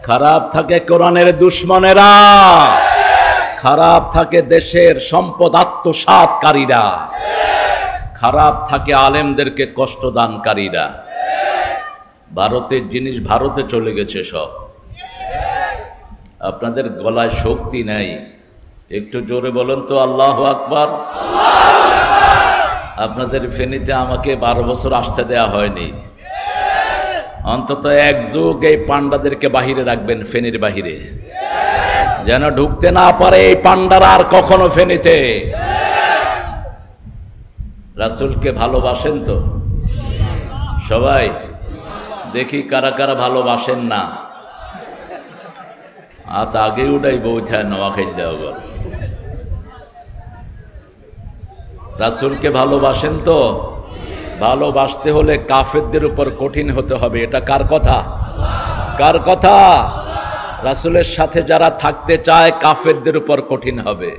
খারাপ থাকে কোরআনের দুশমনেরা, খারাপ থাকে দেশের সম্পদ আত্মসাৎকারীরা, খারাপ থাকে আলেমদেরকে কষ্টদানকারীরা। ভারতের জিনিস ভারতে চলে গেছে সব। আপনাদের গলায় শক্তি নাই, একটু জোরে বলেন তো আল্লাহু আকবার। আপনাদের ফেনীতে আমাকে 12 বছর আসতে দেয়া হয়নি। অন্তত এক যুগ এই পান্ডাদেরকে বাহিরে রাখবেন, ফেনীর বাহিরে, যেন ঢুকতে না পারে এই পান্ডারা আর কখনো ফেনীতে। রাসূলকে ভালোবাসেন তো সবাই? দেখি কারা কারা ভালোবাসেন না। আত আগে উঠাই বউঠায় নোয়া খাই দেওয়া। রাসূলকে ভালোবাসেন তো? ভালোবাসতে হলে কাফেরদের উপর কঠিন হতে হবে। এটা কার কথা? কার কথা? রাসূলের সাথে যারা থাকতে চায় কাফেরদের উপর কঠিন হবে।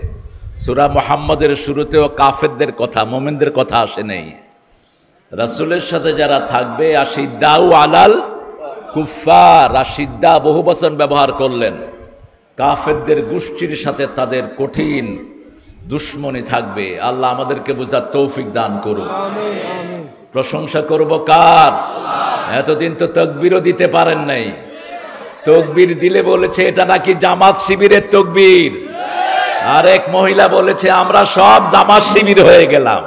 সূরা মুহাম্মদের শুরুতেও কাফেরদের কথা, মুমিনদের কথা আসে নাই। রাসূলের সাথে যারা থাকবে, আশিদ্দাউ আলাল কুফার, আশিদ্দা বহু বচন ব্যবহার করলেন। কাফেরদের গোষ্ঠীর সাথে তাদের কঠিন দুশ্মনী থাকবে। আল্লাহ আমাদেরকে বুঝার তৌফিক দান করুন। প্রশংসা করব কার? এতদিন তো তাকবীরও দিতে পারেন নাই। তাকবীর দিলে বলেছে এটা নাকি জামাত শিবিরের তাকবীর। আর এক মহিলা বলেছে আমরা সব জামাত শিবির হয়ে গেলাম।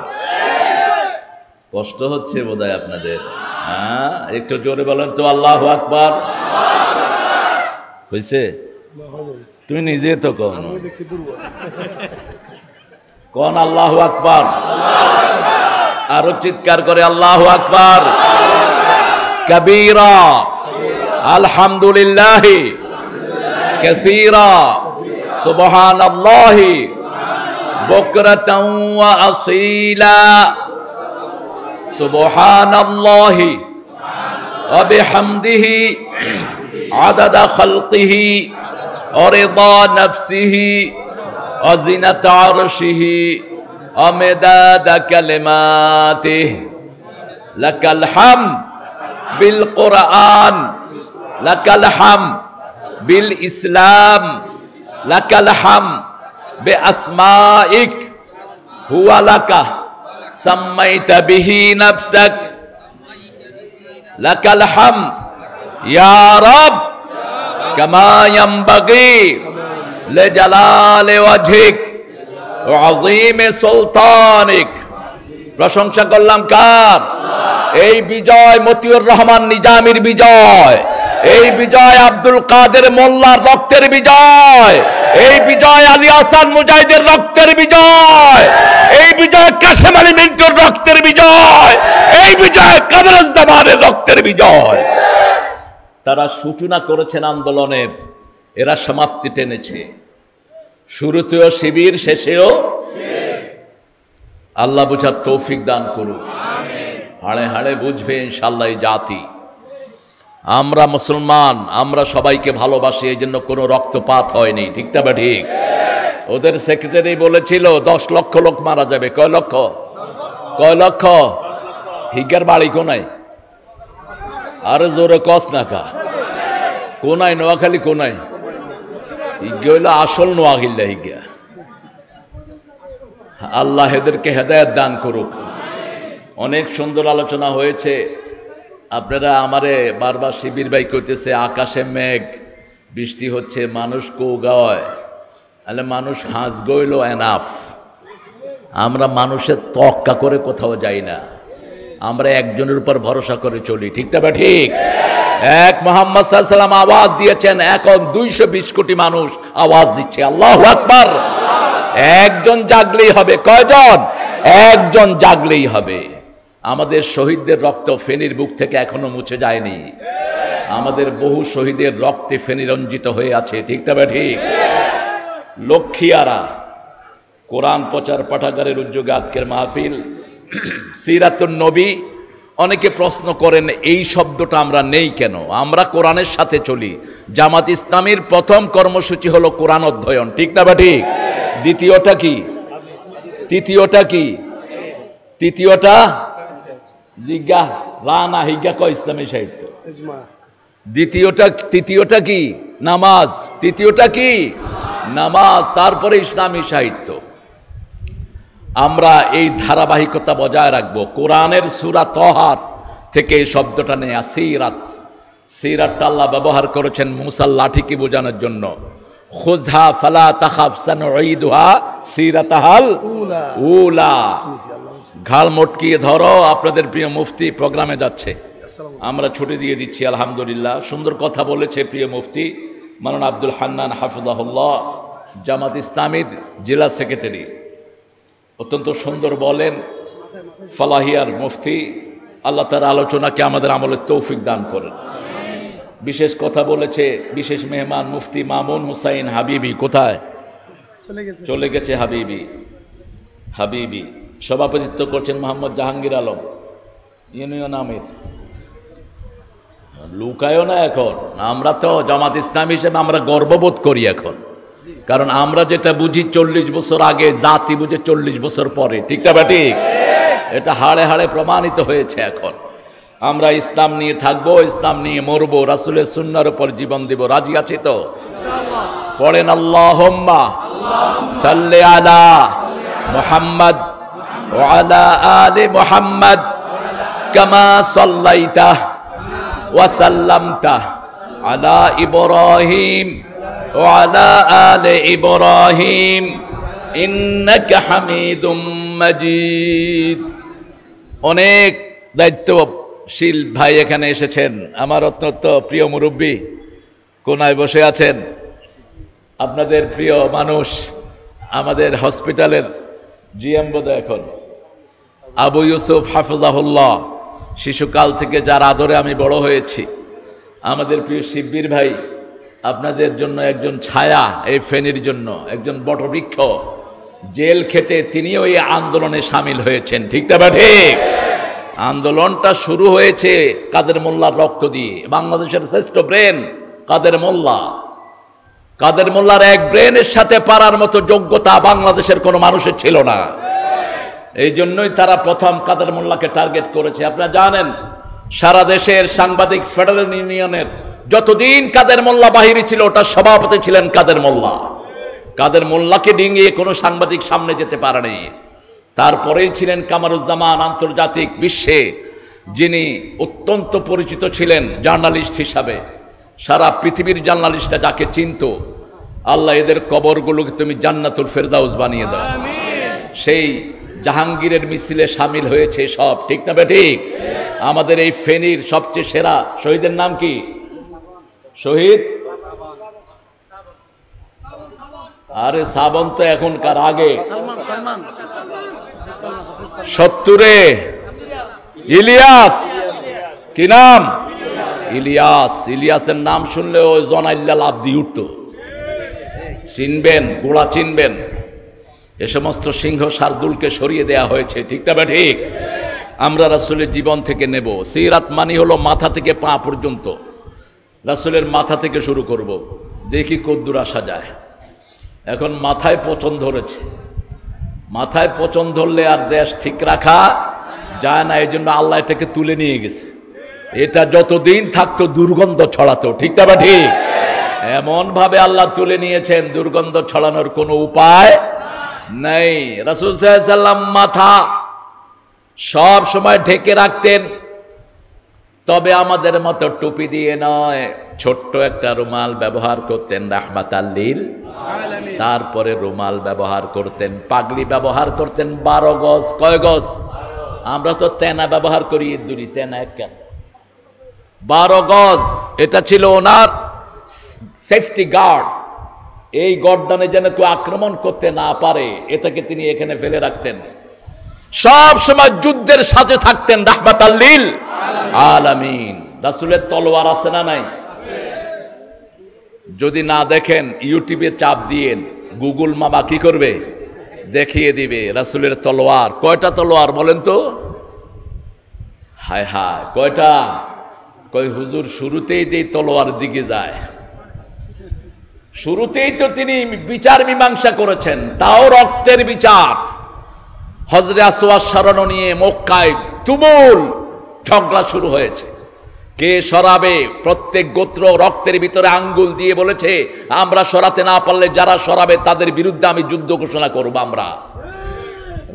কষ্ট হচ্ছে বোধহয় আপনাদের। হ্যাঁ, একটু জোরে বলেন তো আল্লাহু আকবার। হয়েছে? তুমি নিজে তো কোন আল্লাহু আকবার। আরো চিৎকার করে আল্লাহু আকবার কবীরা, আলহামদুলিল্লাহ কাসীরা, সুবহানাল্লাহি বুকরাতাও ওয়া আসীলা, সুবহানাল্লাহি ওয়া বিহামদিহি আদাদা খালকিহি ওয়া রিদা নাফসিহি ওয়া জিনাতা আরশিহি ওয়া মিদাদা কালিমাতিহি। লাকাল হামদ বিল কুরআন, লাকাল হামদ বিল ইসলাম, লাকাল হামদ বিআসমাইক হুয়া লাকা সাম্মাইতা বিহি নাফসাক, লাকাল হামদ ইয়া রাব কামা ইয়ানবাগি লিজালালি ওয়াজহিক ওয়া আযীমি সুলতানিক। প্রশংসা করলাম কার? এই বিজয় মতিউর রহমান নিজামীর বিজয়, এই বিজয় আব্দুল কাদের মোল্লার রক্তের বিজয়, এই বিজয় আলী হাসান মুজাহিদের রক্তের বিজয়, এই বিজয় কাসেম আলী মিন্টুর রক্তের বিজয়, এই বিজয় কামরুজ্জামানের রক্তের বিজয়। তারা সূচনা করেছেন আন্দোলনের, এরা সমাপ্তি টেনেছে। শুরুতেও শিবির, শেষেও। আল্লাহ বুঝার তৌফিক দান করুন। হাড়ে হাড়ে বুঝবে ইনশাআল্লাহ এই জাতি। আমরা মুসলমান, আমরা সবাইকে ভালোবাসি, এই জন্য কোনো রক্তপাত হয়নি। ঠিকটা বা ঠিক? ওদের সেক্রেটারি বলেছিল 10 লক্ষ লোক মারা যাবে। কয় লক্ষ? কয় লক্ষ? হিগার বাড়ি কোনায়? আরে জোরে কস না কা। কোনায়? নোয়াখালী কোনায়? হিগা হইল আসল নোয়াখিল্লা হিগা। আল্লাহ এদেরকে হেদায়েত দান করুক। অনেক সুন্দর আলোচনা হয়েছে। আপনারা আমারে বারবার শিবির ভাই করতেছে আকাশে মেঘ, বৃষ্টি হচ্ছে, মানুষ কৌগায়। তাহলে মানুষ হাঁস গইল এনাফ। আমরা মানুষের তক্কা করে কোথাও যাই না, আমরা একজনের উপর ভরসা করে চলি। ঠিকটা বা ঠিক? এক মুহাম্মদ সাল্লাল্লাহু আলাইহি ওয়াসাল্লাম আওয়াজ দিয়েছেন, এখন 220 কোটি মানুষ আওয়াজ দিচ্ছে আল্লাহু আকবার। একজন জাগলেই হবে। কয়জন? একজন জাগলেই হবে। আমাদের শহীদদের রক্ত ফেনীর বুক থেকে এখনো মুছে যায়নি। আমাদের বহু শহীদের রক্তে ফেনী রঞ্জিত হয়ে আছে। ঠিকটা বা ঠিক? লক্ষ্মীয়ারা কোরআন প্রচার পাঠাগারের উদ্যোগে আজকের মাহফিল সিরাতুন নবী। অনেকে প্রশ্ন করেন এই শব্দটা আমরা নেই কেন? আমরা কোরআনের সাথে চলি। জামাত ইসলামীর প্রথম কর্মসূচি হলো কোরআন অধ্যয়ন। ঠিক না বা ঠিক? দ্বিতীয়টা কি? তৃতীয়টা কি? তৃতীয়টা জিজ্ঞা রানা হিজ্ঞা ক ইসলামী সাহিত্য। তৃতীয়টা কি? নামাজ। তৃতীয়টা কি? নামাজ। তারপরে ইসলামী সাহিত্য। আমরা এই ধারাবাহিকতা বজায় রাখবো। কোরআনের সূরা তহার থেকে এই শব্দটা নেয়া, সিরাত। সিরাতটা আল্লাহ ব্যবহার করেছেন মুসার লাঠিকে বোঝানোর জন্য। খুযহা ফালা তাখাফ সানুঈদুহা সিরাতাহাল উলা। ঘাড় মটকিয়ে ধরো, আপনাদের প্রিয় মুফতি প্রোগ্রামে যাচ্ছে, আমরা ছুটি দিয়ে দিচ্ছি আলহামদুলিল্লাহ। সুন্দর কথা বলেছে প্রিয় মুফতি মাওলানা আব্দুল হান্নান হাফিজাহুল্লাহ, জামাত ইসলামীর জেলা সেক্রেটারি, অত্যন্ত সুন্দর বলেন। ফালাহিয়ার মুফতি, আল্লাহ তার আলোচনাকে আমাদের আমলের তৌফিক দান করেন। বিশেষ কথা বলেছে বিশেষ মেহমান মুফতি মামুন হুসাইন হাবিবি। কোথায় চলে গেছে? হাবিবি। সভাপতিত্ব করছেন মোহাম্মদ জাহাঙ্গীর আলম, ইউনিয়ন আমির। লুকায়ও না এখন, আমরা তো জামাত ইসলামী হিসেবে আমরা গর্ববোধ করি এখন, কারণ আমরা যেটা বুঝি 40 বছর আগে, জাতি বুঝে 40 বছর পরে। ঠিকটা বা ঠিক? এটা হাড়ে হাড়ে প্রমাণিত হয়েছে। এখন আমরা ইসলাম নিয়ে থাকবো, ইসলাম নিয়ে মরবো, রাসূলের সুন্নাহর উপর জীবন দিব। রাজি আছি তো? পড়েন আল্লাহুম্মা সাল্লি আলা মুহাম্মদ ওয়া আলা আলি মুহাম্মদ কামা সাল্লাইতা ওয়া সাল্লামতা আলা ইব্রাহিম ওয়া আলা আলি ইব্রাহিম ইন্নাকা হামিদুম মাজিদ। অনেক দায়িত্বশীল ভাই এখানে এসেছেন, আমার অত্যন্ত প্রিয় মুরব্বী কোনায় বসে আছেন, আপনাদের প্রিয় মানুষ, আমাদের হসপিটালের জিএম বোধহয় এখন আবু ইউসুফ হাফিজাহুল্লাহ, শিশুকাল থেকে যার আদরে আমি বড় হয়েছি, আমাদের প্রিয় শিব্বির ভাই, আপনাদের জন্য একজন ছায়া, এই ফেনীর জন্য একজন বটবৃক্ষ, জেল খেটে তিনিও এই আন্দোলনে সামিল হয়েছেন। ঠিকটা বা ঠিক? আন্দোলনটা শুরু হয়েছে কাদের মোল্লার রক্ত দিয়ে। বাংলাদেশের শ্রেষ্ঠ ব্রেন কাদের মোল্লা। কাদের মোল্লার এক ব্রেনের সাথে পারার মতো যোগ্যতা বাংলাদেশের কোনো মানুষের ছিল না। এই জন্যই তারা প্রথম কাদের মোল্লাকে টার্গেট করেছে। আপনারা জানেন সারা দেশের সাংবাদিক ফেডারেল ইউনিয়নের যতদিন কাদের মোল্লা বাহিনী ছিল, ওটার সভাপতি ছিলেন কাদের মোল্লা। কাদের মোল্লাকে ডিঙিয়ে কোনো সাংবাদিক সামনে যেতে পারেনি। তারপরেই ছিলেন কামারুজ্জামান, আন্তর্জাতিক বিশ্বে যিনি অত্যন্ত পরিচিত ছিলেন জার্নালিস্ট হিসাবে। সারা পৃথিবীর জার্নালিস্টরা যাকে চিনত, আল্লাহ এদের কবরগুলোকে তুমি জান্নাতুল ফেরদাউস বানিয়ে দাও। সেই জাহাঙ্গীরের মিছিলে সামিল হয়েছে সব। ঠিক না বেঠিক? আমাদের এই ফেনীর সবচেয়ে সেরা শহীদের নাম কি? শহীদ আরে শ্রাবণ তো এখনকার, আগে 70-এ ইলিয়াস। কি নাম? ইলিয়াস। ইলিয়াসের নাম শুনলে ওই জনাইল্লা লাভ দিয়ে উঠত। চিনবেন, গোড়া চিনবেন। এ সমস্ত সিংহ শার্দুলকে সরিয়ে দেয়া হয়েছে। ঠিকটা বা ঠিক? আমরা রাসূলের জীবন থেকে নেব। সিরাত মানি হলো মাথা থেকে পা পর্যন্ত। রাসূলের মাথা থেকে শুরু করব, দেখি কদ্দুর আসা যায়। এখন মাথায় পচন ধরেছে। মাথায় পচন ধরলে আর দেশ ঠিক রাখা যায় না, এই জন্য আল্লাহ এটাকে তুলে নিয়ে গেছে। এটা যতদিন থাকতো দুর্গন্ধ ছড়াতো। ঠিকটা বা ঠিক? এমন ভাবে আল্লাহ তুলে নিয়েছেন, দুর্গন্ধ ছড়ানোর কোনো উপায় নেই। রাসূল সাল্লাল্লাহু আলাইহি ওয়াসাল্লাম মাথা সব সময় ঢেকে রাখতেন, তবে আমাদের মতো টুপি দিয়ে নয়, ছোট্ট একটা রুমাল ব্যবহার করতেন রাহমাতাল লিল আলামিন। তারপরে রুমাল ব্যবহার করতেন, পাগড়ি ব্যবহার করতেন 12 গজ। কয় গজ? আমরা তো তেনা ব্যবহার করি, ইঁদুরি তেনা কেন? 12 গজ। এটা ছিল ওনার সেফটি গার্ড। এই গর্দানে যেন কেউ আক্রমণ করতে না পারে, এটাকে তিনি এখানে ফেলে রাখতেন। সব সময় যুদ্ধের সাথে থাকতেন রাহমাতাল লিল আলামিন। রাসূলের তলোয়ার আছে না নাই? যদি না দেখেন ইউটিউবে চাপ দিয়েন, গুগল মামা কি করবে? দেখিয়ে দিবে রাসূলের তলোয়ার। কয়টা তলোয়ার বলেন তো? হায় হায়, কয়টা? কয় হুজুর শুরুতেই এই তলোয়ার দিকে যায়। শুরুতেই তো তিনি বিচার মীমাংসা করেছেন, তাও রক্তের বিচার। হযরত আসওয়াদ সরানো নিয়ে মক্কায় তুমুল ঝগড়া শুরু হয়েছে। কে সরাবে? প্রত্যেক গোত্র রক্তের ভিতরে আঙ্গুল দিয়ে বলেছে, আমরা সরাতে না পারলে যারা সরাবে তাদের বিরুদ্ধে আমি যুদ্ধ ঘোষণা করব। আমরা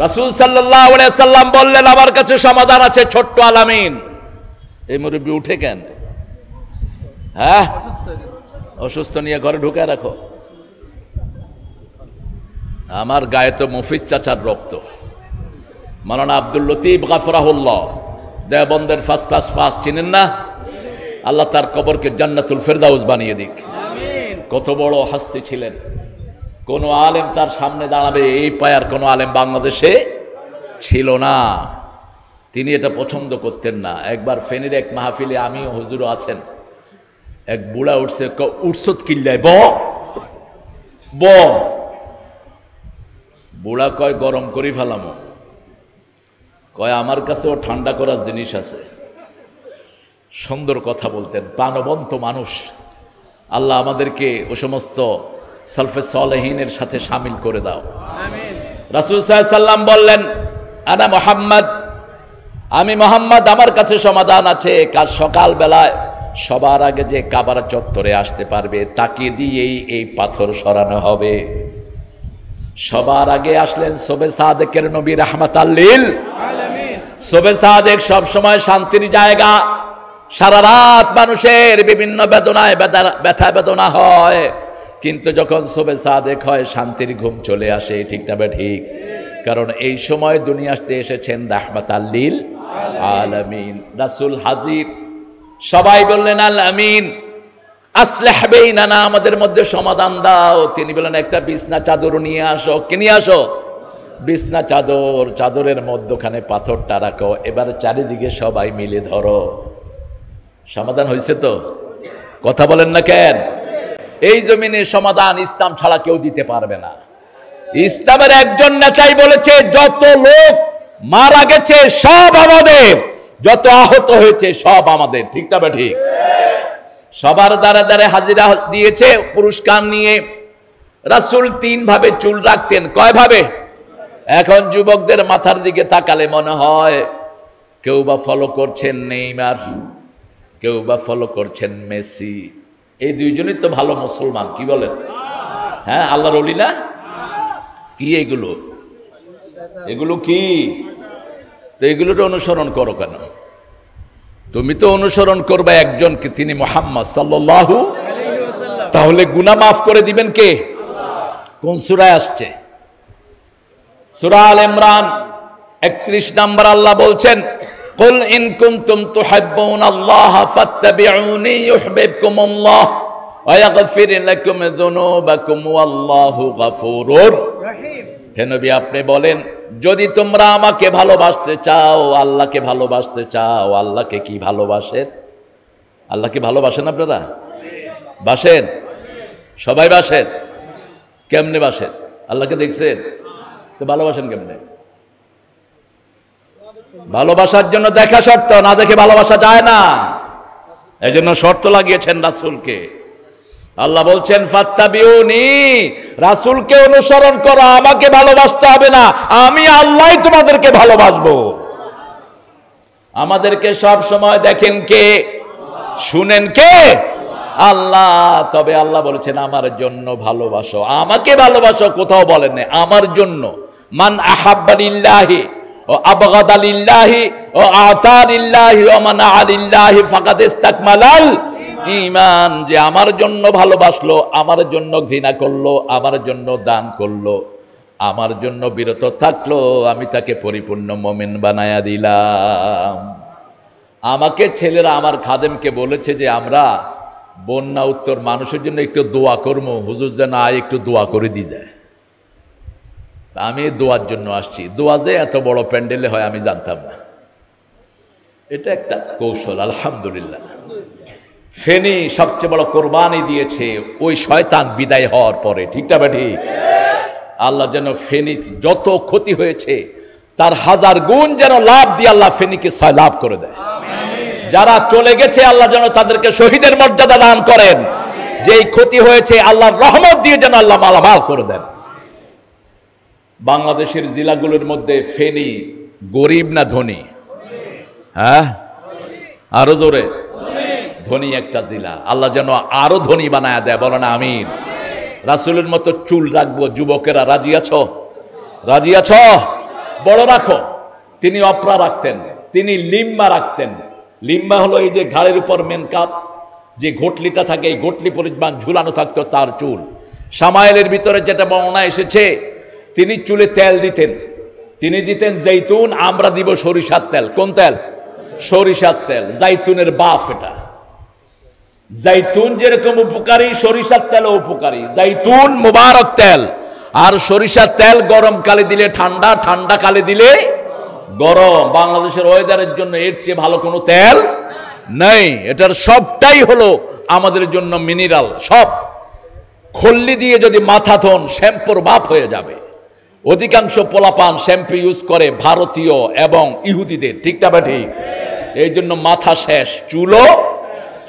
রাসূল সাল্লাল্লাহু আলাইহি সাল্লাম বললেন, আমার কাছে সমাধান আছে, ছোট্ট আলামিন। এই মুরব্বি উঠে কেন? হ্যাঁ, অসুস্থ নিয়ে ঘরে ঢুকে রাখো। আমার গায়ে তো মফিজ চাচার রক্ত। মাওলানা আব্দুল লতিফ গাফরাহুল্লাহ, দেওবন্দের ফার্স্ট ক্লাস ফার্স্ট, চিনেন না? আল্লাহ তার কবরকে জান্নাতুল ফেরদাউস বানিয়ে দিক। কত বড় হাস্তি ছিলেন। কোন আলেম তার সামনে দাঁড়াবে এই পায়ার কোন আলেম বাংলাদেশে ছিল না। তিনি এটা পছন্দ করতেন না। একবার ফেনীর এক মাহফিলে আমিও হুজুরও আছেন, এক বুড়া উঠছে, উঠছত কিল্লায় ব ব বুড়া কয় গরম করি ফেলামো। কয় আমার কাছেও ঠান্ডা করার জিনিস আছে। সুন্দর কথা বলতেন, প্রাণবন্ত মানুষ। আল্লাহ আমাদেরকে ও সমস্ত সালফে সালেহিনের সাথে শামিল করে দাও। রাসূল সাল্লাল্লাহু আলাইহি সাল্লাম বললেন, আনা মুহাম্মদ, আমি মুহাম্মদ, আমার কাছে সমাধান আছে। কাল সকাল বেলায় সবার আগে যে কাবার চত্বরে আসতে পারবে তাকে দিয়েই এই পাথর সরানো হবে। সবার আগে আসলেন সোবে সাদেকের নবী রাহমাতাল লিল আলামিন। সোবে সাদেক সব সময় শান্তির জায়গা। সারা রাত মানুষের বিভিন্ন বেদনায় ব্যথা বেদনা হয়, কিন্তু যখন সোবে সাদেক হয় শান্তির ঘুম চলে আসে। ঠিক না ঠিক? কারণ এই সময় দুনিয়াতে এসেছেন রাহমাতাল লিল আলামিন। রাসূল হাজির। সবাই বললেন, আল আমিন আসলিহ বাইনানা, আমাদের মধ্যে সমাধান দাও। তিনি বলেন, একটা বিছনা চাদর নিয়ে আসো। কে নিয়ে আসো? বিছনা চাদর। চাদরের মধ্যখানে পাথরটা রাখো। এবার চারিদিকে সবাই মিলে ধরো। সমাধান হয়েছে তো? কথা বলেন না কেন? এই জমিনে সমাধান ইসলাম ছাড়া কেউ দিতে পারবে না। ইসলামের একজন নেতাই বলেছে, যত লোক মারা গেছে সব আমাদের, যত আহত হয়েছে সব আমাদের। ঠিক না ঠিক? সবার দ্বারা দ্বারা হাজিরা দিয়েছে পুরস্কার নিয়ে। রাসূল 3 ভাবে চুল রাখতেন। কয় ভাবে? এখন যুবকদের মাথার দিকে তাকালে মনে হয় কেউ বা ফলো করছেন নেইমার, কেউ বা ফলো করছেন মেসি। এই দুইজনই তো ভালো মুসলমান। কি বলেন? হ্যাঁ, আল্লাহর ওলি না? কি এগুলো? এগুলো কি? তো এগুলোর অনুসরণ করো কেন? তুমি তো অনুসরণ করবে একজনকে, তিনি মুহাম্মদ সাল্লাল্লাহু আলাইহি ওয়াসাল্লাম। তাহলে গুনাহ মাফ করে দিবেন কে? কোন সূরায় আসছে? সূরা আল ইমরান 31 নম্বর। আল্লাহ বলছেন, কুল ইন কুনতুম তুহিব্বুনাল্লাহা ফাত্তাবিউনি ইউহিব্বুকুমুল্লাহ ওয়া ইয়াগফির লাকুম যুনুবাকুম ওয়াল্লাহু গফুরুর রহিম। হে নবী, আপনি বলেন, যদি তোমরা আমাকে ভালোবাসতে চাও, আল্লাহকে ভালোবাসতে চাও, আল্লাহকে কি ভালোবাসেন? আল্লাহকে ভালোবাসেন আপনারা? বাসেন? সবাই বাসেন? কেমনে বাসেন? আল্লাহকে দেখছেন তো ভালোবাসেন কেমনে? ভালোবাসার জন্য দেখা শর্ত, না দেখে ভালোবাসা যায় না। এই জন্য শর্ত লাগিয়েছেন রাসূলকে। আল্লাহ বলছেন, ফাত্তাবিউনি, রাসূলকে অনুসরণ করো, আমাকে ভালোবাসতে হবে না, আমি আল্লাহই তোমাদেরকে ভালোবাসবো। আমাদেরকে সব সময় দেখেন কে? শুনেন কে? আল্লাহ। তবে আল্লাহ বলেছেন, আমার জন্য ভালোবাসো, আমাকে ভালোবাসো। কোথাও বলেন না আমার জন্য। মান আহাব্বা লিল্লাহি ও আবগাদা লিল্লাহি ও আতা লিল্লাহি ও মানা লিল্লাহি ফাকাদ ইসতাকমালাল ঈমান। যে আমার জন্য ভালোবাসলো, আমার জন্য ঘৃণা করলো, আমার জন্য দান করলো, আমার জন্য বিরত থাকলো, আমি তাকে পরিপূর্ণ মুমিন বানায়া দিলাম। আমাকে ছেলেরা, আমার খাদেমকে বলেছে যে আমরা বন্যা উত্তর মানুষের জন্য একটু দোয়া করবো, হুজুর যেন একটু দোয়া করে দিয়ে যায়। আমি দোয়ার জন্য আসছি। দোয়া যে এত বড় প্যান্ডেলে হয় আমি জানতাম না। এটা একটা কৌশল। আলহামদুলিল্লাহ, ফেনী সবচেয়ে বড় কোরবানি দিয়েছে ওই শয়তান বিদায় হওয়ার পরে। ঠিকটা বা ঠিক? আল্লাহ যেন ফেনী যত ক্ষতি হয়েছে তার 1000 গুণ যেন লাভ দিয়ে আল্লাহ ফেনীকে 6 লাভ করে দেয়। যারা চলে গেছে আল্লাহ যেন তাদেরকে শহীদের মর্যাদা দান করেন। যেই ক্ষতি হয়েছে আল্লাহর রহমত দিয়ে যেন আল্লাহ মালামাল করে দেন। বাংলাদেশের জেলাগুলোর মধ্যে ফেনী গরিব না ধনী? হ্যাঁ, আরো জোরে। ধনী একটা জেলা। আল্লাহ যেন আরো ধনী বানায় দেয়, বলো না আমিন। রাসূলের মতো চুল রাখবো, যুবকেরা রাজি আছো? রাজি আছো? বড় রাখো। তিনি অপরা রাখতেন, তিনি লিম্বা রাখতেন। লিম্বা হলো এই যে ঘাড়ের উপর মেনকাপ, যে ঘটলিটা থাকে, এই ঘটলি পরিমাণ ঝুলানো থাকতো তার চুল। সামাইলের ভিতরে যেটা বর্ণনা এসেছে, তিনি চুলে তেল দিতেন, তিনি দিতেন জৈতুন, আমরা দিব সরিষার তেল। কোন তেল? সরিষার তেল, জাইতুনের বাপ। এটা জাইতুন যেরকম উপকারী, সরিষার তেলও উপকারী। জাইতুন মুবারক তেল, আর সরিষার তেল গরম কালে দিলে ঠান্ডা, ঠান্ডা কালে দিলে গরম। বাংলাদেশের ওয়েদারের জন্য এর চেয়ে ভালো কোনো তেল নেই। এটার সবটাই হলো আমাদের জন্য মিনারেল। সব খল্লি দিয়ে যদি মাথা ধোন, শ্যাম্পুর বাপ হয়ে যাবে। অধিকাংশ পোলাপান শ্যাম্পু ইউজ করে ভারতীয় এবং ইহুদিদের, ঠিকটা বা ঠিক? এই জন্য মাথা শেষ, চুলও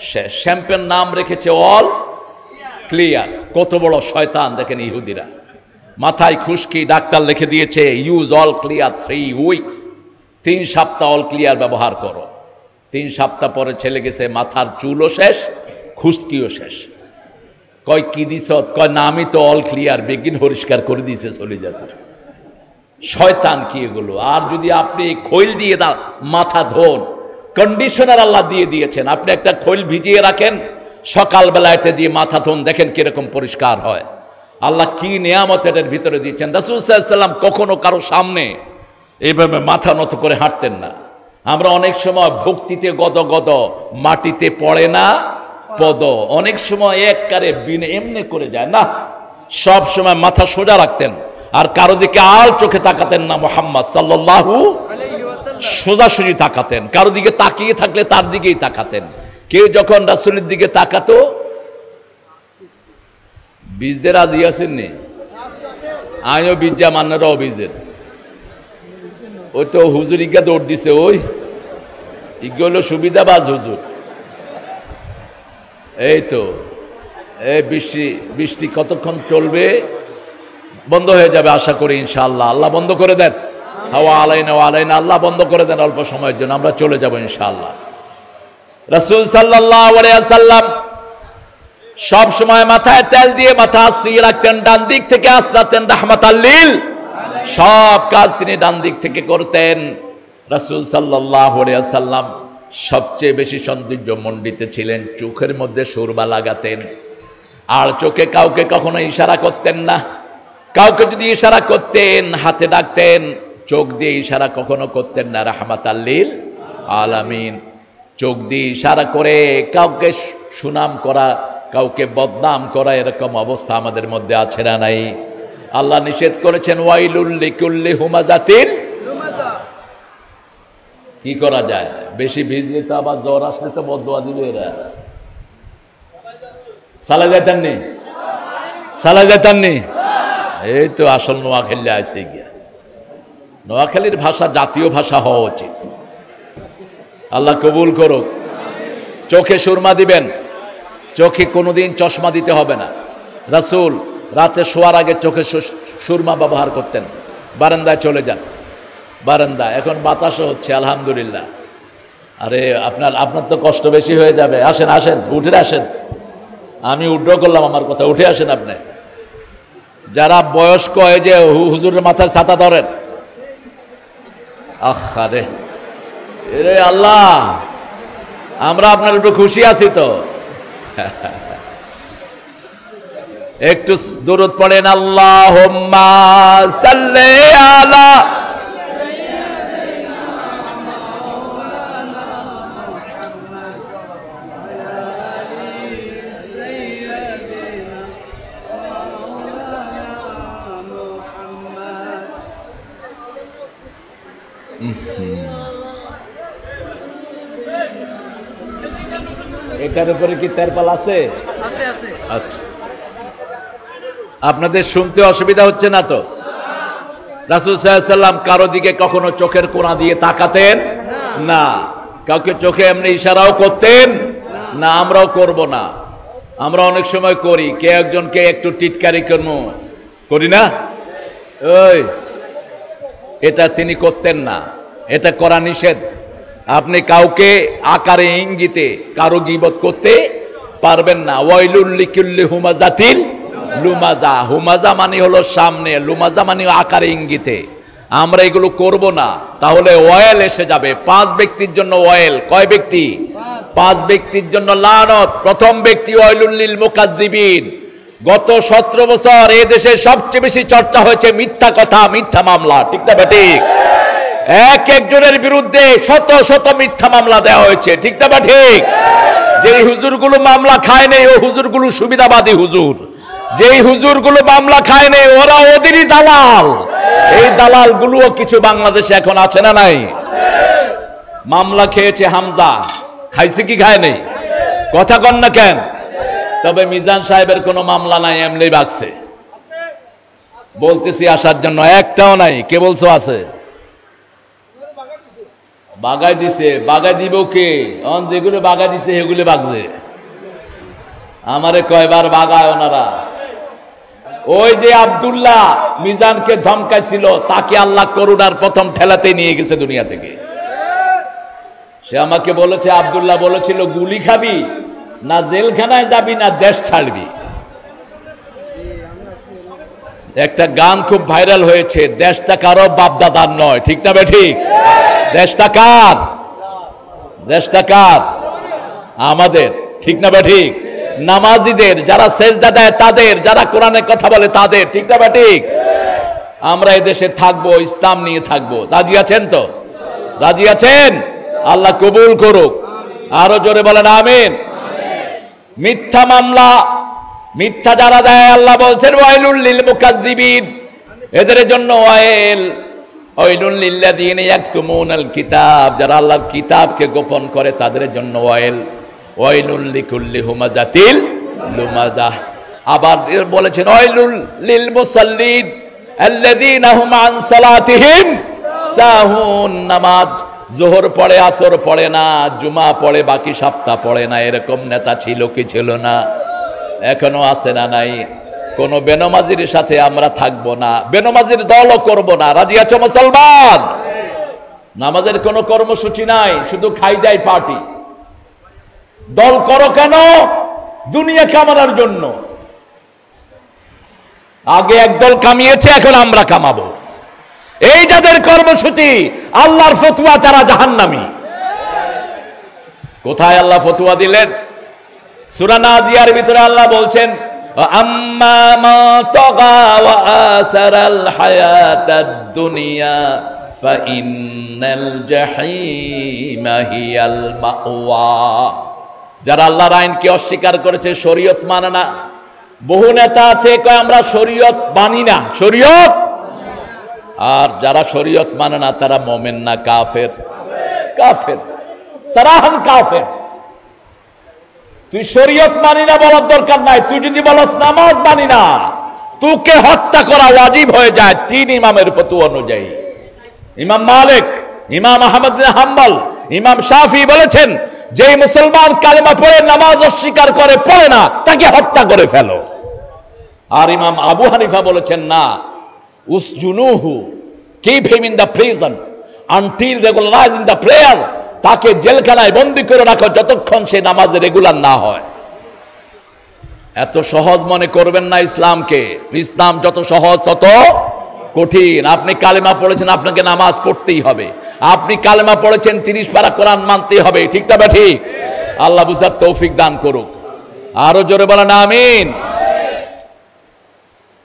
শেষ। শ্যাম্পুর নাম রেখেছে অল ক্লিয়ার। কত বড় শয়তান দেখেন ইহুদিরা। মাথায় খুশকি, ডাক্তার লিখে দিয়েছে ইউজ অল ক্লিয়ার 3 উইকস, 3 সপ্তাহ অল ক্লিয়ার ব্যবহার করো। 3 সপ্তাহ পরে ছেলে গেছে, মাথার চুলও শেষ, খুশকিও শেষ। কয় কি দিস? কয় না, আমি তো অল ক্লিয়ার, বেগিন পরিষ্কার করে দিয়েছে, চলে যেত। শয়তান কি এগুলো! আর যদি আপনি খৈল দিয়ে মাথা ধোন, কন্ডিশনার আল্লাহ দিয়ে দিয়েছেন, আপনি একটা খৈল ভিজিয়ে রাখেন, সকালবেলা এটা দিয়ে মাথা ধোন, দেখেন কিরকম পরিষ্কার হয়। আল্লাহ কি নিয়ামত এটার ভিতরে দিয়েছেন। রাসূল সাল্লাল্লাহু আলাইহি ওয়াসাল্লাম কখনো কারো সামনে এইভাবে মাথা নত করে হাঁটতেন না। আমরা অনেক সময় ভক্তিতে গদ মাটিতে পড়ে না পদ, অনেক সময় এককারে বিনে এমনি করে যায় না, সব সময় মাথা সোজা রাখতেন, আর কারো দিকে আল চোখে তাকাতেন না। মুহাম্মদ সাল্লাল্লাহু আলাইহি ওয়াসাল্লাম সোজাসুজি তাকাতেন, কারো দিকে তাকিয়ে থাকলে তার দিকেই তাকাতেন। কেউ যখন রাসূলের দিকে তাকাতো, বীজদের রাজি আছেন নি? আমিও বীজা, মান্নারাও বীজের। ওই তো হুজুর ইজ্ঞা দৌড় দিছে, ওই ইজ্ঞা হলো সুবিধাবাজ হুজুর। এই তো এই বৃষ্টি কতক্ষণ চলবে? বন্ধ হয়ে যাবে আশা করি ইনশাআল্লাহ। আল্লাহ বন্ধ করে দেন। হাওয়া আলাইনা ওয়া আলাইনা, আল্লাহ বন্ধ করে দেন অল্প সময়ের জন্য, আমরা চলে যাব ইনশাআল্লাহ। রাসূল সাল্লাল্লাহু আলাইহি ওয়াসাল্লাম সব সময় মাথায় তেল দিয়ে মাথা আশ্রিয়ে রাখতেন, ডান দিক থেকে আশ্রাতেন রাহমাতাল লিল। সব কাজ তিনি ডান দিক থেকে করতেন। রাসূল সাল্লাল্লাহু আলাইহি ওয়াসাল্লাম সবচেয়ে বেশি সৌন্দর্যমণ্ডিত ছিলেন, চোখের মধ্যে সুরমা লাগাতেন, আর চোখে কাউকে কখনো ইশারা করতেন না। কাউকে যদি ইশারা করতেন, হাতে ডাকতেন, চোখ দিয়ে ইশারা কখনো করতেন না। রাহমাতাল লিল আলামিন। চোখ দিয়ে ইশারা করে কাউকে সুনাম করা, কাউকে বদনাম করা, এরকম অবস্থা আমাদের মধ্যে আছে না নাই? আল্লাহ নিষেধ করেছেন ওয়াইলুল লিকুল্লি হুমাযাতিন লুমাযা। কি করা যায়? বেশি ভিজলে তো আবার জ্বর আসলে তো বদদোয়া দিবে এরা। সালা যাইতাননি, সালা যাইতাননি। এই তো আসল নোয়াখালী আছে গিয়া। নোয়াখালীর ভাষা জাতীয় ভাষা হওয়া উচিত। আল্লাহ কবুল করুক। চোখে সুরমা দিবেন, চোখে কোনোদিন চশমা দিতে হবে না। রাসূল রাতে শোয়ার আগে চোখে সুরমা ব্যবহার করতেন। বারান্দায় চলে যান, বারান্দায় এখন বাতাসও হচ্ছে আলহামদুলিল্লাহ। আরে আপনার তো কষ্ট বেশি হয়ে যাবে। আসেন আসেন, উঠে আসেন। আমি উড্র করলাম আমার কথা, উঠে আসেন আপনি। যারা বয়স্ক, এই যে হুজুরের মাথায় ছাতা ধরেন। আরে এরে আল্লাহ, আমরা আপনার উপর খুশি আছি তো। একটু দরুদ পড়েন, আল্লাহুম্মা সাল্লি আলা। এটার উপরে কি তেরপাল আছে? আচ্ছা, আপনাদের শুনতে অসুবিধা হচ্ছে না তো? রাসূল সাল্লাল্লাহু আলাইহি ওয়াসাল্লাম কারো দিকে কখনো চোখের কোণা দিয়ে তাকাতেন না, কাউকে চোখে এমনি ইশারাও করতেন না। আমরাও করব না। আমরা অনেক সময় করি, কে একজনকে একটু টিটকারি করি না, ওই এটা তিনি করতেন না, এটা করা নিষেধ। আপনি কাউকে আকারে ইঙ্গিতে কারো গীবত করতে পারবেন না। ওয়াইলুল লিকুল্লি হুমাজাতিল লুমাজা, হুমাজা মানে হলো সামনে, লুমাজা মানে আকারে ইঙ্গিতে। আমরা এগুলো করব না, তাহলে ওয়াইল এসে যাবে। 5 ব্যক্তির জন্য ওয়াইল। কয় ব্যক্তি? 5 ব্যক্তির জন্য লানত। প্রথম ব্যক্তি ওয়াইলুল লিল মুকাজ্জিবিন। গত 17 বছর এই দেশে সবচেয়ে বেশি চর্চা হয়েছে মিথ্যা কথা, মিথ্যা মামলা, ঠিক না ঠিক? এক একজনের বিরুদ্ধে শত শত মিথ্যা মামলা দেওয়া হয়েছে, ঠিক না ঠিক? যেই হুজুরগুলো মামলা খায় নেই ও হুজুরগুলো সুবিধাবাদী হুজুর, যেই হুজুরগুলো মামলা খায় নেই ওরা ওদেরই দালাল। এই দালাল গুলোও কিছু বাংলাদেশে এখন আছে না নাই? মামলা খেয়েছে হামজা, খাইছে কি খায় নেই? কথা কন না কেন? তবে মিজান সাহেবের কোনো মামলা নাই, এমনি বাগছে। বলতেছি আসার জন্য, একটাও নাই। কে বলছো আছে? বাগাই দিছে। বাগাই দিব কে? যেগুলো বাগাই দিছে সেগুলো বাগছে। আমারে কয়বার বাগায় ওনারা। ওই যে আব্দুল্লাহ মিজানকে ধমকাইছিল, তাকে আল্লাহ করুণার প্রথম ঠেলাতে নিয়ে গেছে দুনিয়া থেকে। সে আমাকে বলেছে, আব্দুল্লাহ বলেছিল গুলি খাবি না জেলখানায় যাবি না দেশ ছাড়বি। একটা গান খুব ভাইরাল হয়েছে, দেশটা কারো বাপদাদার নয়, ঠিক না ঠিক? দেশটা কার? দেশটা কার? আমাদের, ঠিক না ঠিক? নামাজিদের, যারা সেজদা দেয় তাদের, যারা কোরআনের কথা বলে তাদের, ঠিক না ঠিক? আমরা এই দেশে থাকবো, ইসলাম নিয়ে থাকবো। রাজি আছেন তো? রাজি আছেন? আল্লাহ কবুল করুক। আরো জোরে বলেন আমিন। মিথ্যা মামলা, মিথ্যা যারা দেয়, আল্লাহ বলছেন ওয়াইলুল লিল মুকাজ্জিবিন, এদের জন্য ওয়াইল। ওয়াইলুল লিল্লাযিনা ইয়াকতুমুনাল কিতাব, যারা আল্লাহর কিতাবকে গোপন করে তাদের জন্য ওয়াইল। ওয়াইলুল লিকুল্লি হুমাজাতিল লুমাজা। আবার বলেছেন ওয়াইলুল লিল মুসাল্লিন আল্লাযিনা হুম আন সালাতিহিম সাহুন। নামাজ জোহর পড়ে, আসর পড়ে না, জুমা পড়ে, বাকি সপ্তাহ পড়ে না, এরকম নেতা ছিল কি ছিল না? এখনো আছে না নাই? কোন বেনমাজির সাথে আমরা থাকবো না, বেনমাজির দলও করব না। রাজি আছো মুসলমান? নামাজের কোনো কর্মসূচি নাই, শুধু খাই দেয় পার্টি। দল করো কেন? দুনিয়া কামানোর জন্য। আগে একদল কামিয়েছে, এখন আমরা কামাবো। এই যাদের কর্মসূচি, আল্লাহর ফতোয়া, তারা জাহান্নামী। কোথায় আল্লাহ ফতোয়া দিলেন? সূরা নাজিয়ার ভিতরে আল্লাহ বলছেন আম্মা মা তাগা ওয়া আসারাল হায়াতাদ দুনিয়া ফা ইন্নাল জাহিমা হিয়াল মাওয়া। যারা আল্লাহর আইনকে অস্বীকার করেছে, শরীয়ত মানে না। বহু নেতা আছে কয় আমরা শরীয়ত মানি না, শরীয়ত। আর যারা শরীয়ত মানে না তারা মুমিন না, কাফের। কাফের, সারাহান কাফের। তুই শরীয়ত মানি না বলার দরকার নাই। তুই যদি বলস নামাজ মানি না, তোকে হত্যা করা ওয়াজিব হয়ে যায় 3 ইমামের ফতোয়া অনুযায়ী। ইমাম মালিক, ইমাম আহমদ বিন হাম্বল, ইমাম শাফি বলেছেন যে মুসলমান কালেমা পড়ে নামাজ অস্বীকার করে, পড়ে না, তাকে হত্যা করে ফেলো। আর ইমাম আবু হানিফা বলেছেন না, উসজুনুহু, keep him in the prison until regularize in the prayer. তাকে জেলখানায় বন্দী করে রাখো যতক্ষণ সে নামাজে রেগুলার না হয়। এত সহজ মনে করবেন না ইসলামকে। ইসলাম যত সহজ তত কঠিন। আপনি কালেমা পড়েছেন, আপনাকে নামাজ পড়তেই হবে। আপনি কালেমা পড়েছেন, 30 পারা কোরআন মানতেই হবে, ঠিক না ঠিক? আল্লাহ বুঝার তৌফিক দান করুক। আরো জোরে বলেন আমিন।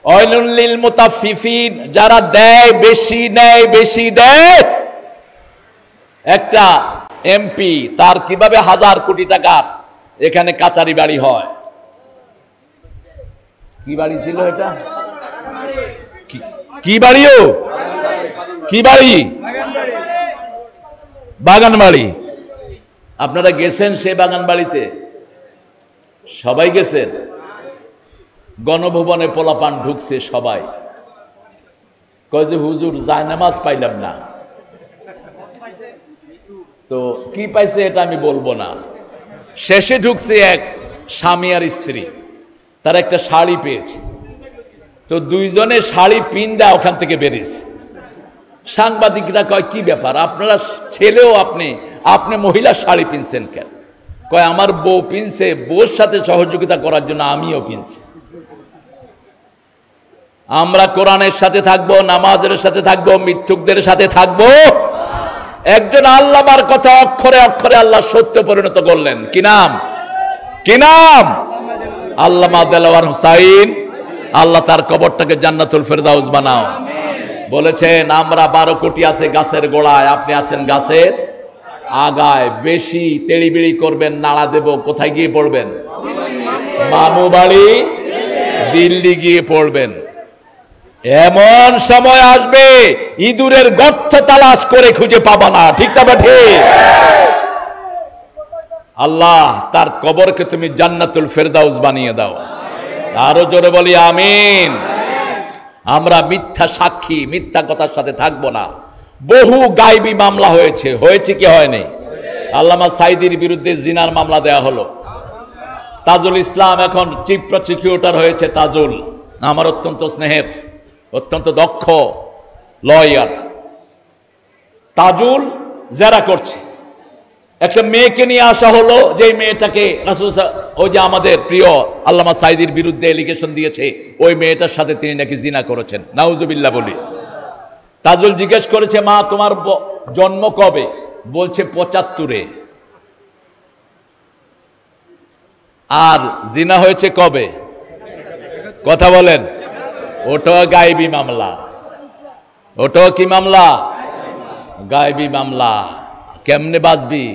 ওয়াইলুল লিল মুতাফফিফিন, যারা দেয় বেশি, নেয় বেশি, দেয়। একটা এমপি, তার কিভাবে 1000 কোটি টাকার এখানে কাচারি বাড়ি হয়। কি বাড়ি ছিল এটা? কি বাড়িও? কি বাড়ি? বাগান বাড়ি। আপনারা গেছেন সে বাগান বাড়িতে? সবাই গেছেন? গণভবনে পোলাপান ঢুকছে সবাই, কয় যে হুজুর জায়নামাজ পাইলাম না। তো কি পাইছে এটা আমি বলবো না। শেষে ঢুকছে এক স্বামী আর স্ত্রী, তার একটা শাড়ি পেয়েছে। তো দুইজনে শাড়ি পিন দেয়া ওখান থেকে বেরিয়েছে। সাংবাদিকরা কয় কি ব্যাপার, আপনারা ছেলেও আপনি মহিলার শাড়ি পিনছেন কেন? কয় আমার বউ পিনছে, বউর সাথে সহযোগিতা করার জন্য আমিও পিনছি। আমরা কোরআনের সাথে থাকবো, নামাজের সাথে থাকবো, মিথ্যুকদের সাথে থাকবো। একজন আল্লামার কথা অক্ষরে অক্ষরে আল্লাহ সত্য পরিণত করলেন। কি নাম? কি নাম? আল্লামা দেলাওয়ার হুসাইন। আল্লাহ তার কবরটাকে জান্নাতুল ফেরদাউস বানাও। বলেছেন আমরা 12 কোটি আছে গাছের গোড়ায়, আপনি আছেন গাছের আগায়। বেশি তেড়িবিড়ি করবেন, নাড়া দেব, কোথায় গিয়ে পড়বেন? মামু বাড়ি, দিল্লি গিয়ে পড়বেন। এমন সময় আসবে ইঁদুরের গর্ত তালাশ করে খুঁজে পাবা না। ঠিক না ঠিক? আল্লাহ তার কবরকে তুমি জান্নাতুল ফেরদাউস বানিয়ে দাও। আরো জোরে বলি আমিন। আমরা মিথ্যা সাক্ষী, মিথ্যা কথার সাথে থাকবো না। বহু গায়েবী মামলা হয়েছে কি হয়নি? আল্লামা সাইদির বিরুদ্ধে জিনার মামলা দেয়া হলো। তাজুল ইসলাম এখন চিফ প্রসিকিউটর হয়েছে। তাজুল আমার অত্যন্ত স্নেহের, অত্যন্ত দক্ষ লয়ার। তাজুল জেরা করছে। একটা মেয়েকে নিয়ে আসা হলো, যে মেয়েটাকে রাসূল ওই যে আমাদের প্রিয় আল্লামা সাইদির বিরুদ্ধে এলিগেশন দিয়েছে, ওই মেয়েটার সাথে তিনি নাকি জিনা করেছেন। নাউজুবিল্লাহ বলি। তাজুল জিজ্ঞেস করেছে, মা তোমার জন্ম কবে? বলছে 75-এ। আর জিনা হয়েছে কবে? কথা বলেন। ওটাও গায়েবী মামলা। ওটাও কি মামলা? গায়েবী মামলা। কেমনে বাঁচবি?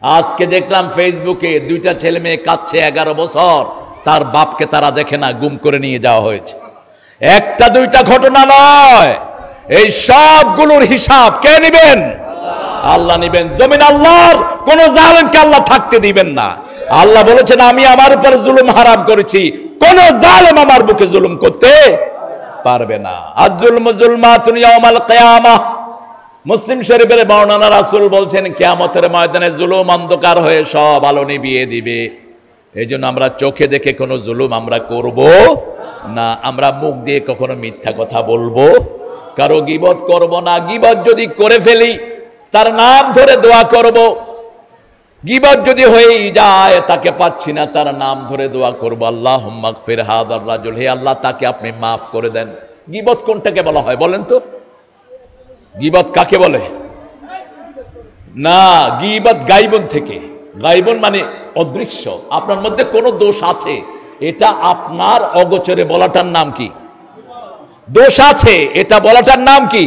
আজকে দেখলাম ফেসবুকে 2টা ছেলে মেয়ে কাঁদছে, 11 বছর, তার বাপকে তারা দেখে না, গুম করে নিয়ে যাওয়া হয়েছে। 1টা 2টা ঘটনা নয়, এই সবগুলোর হিসাব কে নেবেন? আল্লাহ নেবেন। জমিন আল্লাহর, কোন জালেমকে আল্লাহ থাকতে দিবেন না। আল্লাহ বলেছেন আমি আমার উপর জুলুম হারাম করেছি, কোন জালেম আমার বুকে জুলুম করতে পারবে না। আয-যুলমু যুলমাতুন ইয়াউমাল কিয়ামাহ। মুসলিম শরীফের বর্ণনা, রাসূল বলছেন কিয়ামতের ময়দানে জুলুম অন্ধকার হয়ে সব আলো নিভিয়ে দিবে। এইজন্য আমরা চোখে দেখে কোনো জুলুম আমরা করব না। আমরা মুখ দিয়ে কখনো মিথ্যা কথা বলবো, কারো গীবত করব না। গীবত যদি করে ফেলি তার নাম ধরে দোয়া করব। গীবত যদি হয়েই যায়, তাকে পাচ্ছি না, তার নাম ধরে দোয়া করব, আল্লাহুম্মা গফির হাযার রাজুল, হে আল্লাহ তাকে আপনি মাফ করে দেন। গীবত কোনটাকে বলা হয় বলেন তো? গীবত কাকে বলে? না, গীবত গায়বন থেকে। গায়বন মানে অদৃশ্য। আপনার মধ্যে কোনো দোষ আছে, এটা আপনার অগোচরে বলাটার নাম কি? দোষ আছে, এটা বলাটার নাম কি?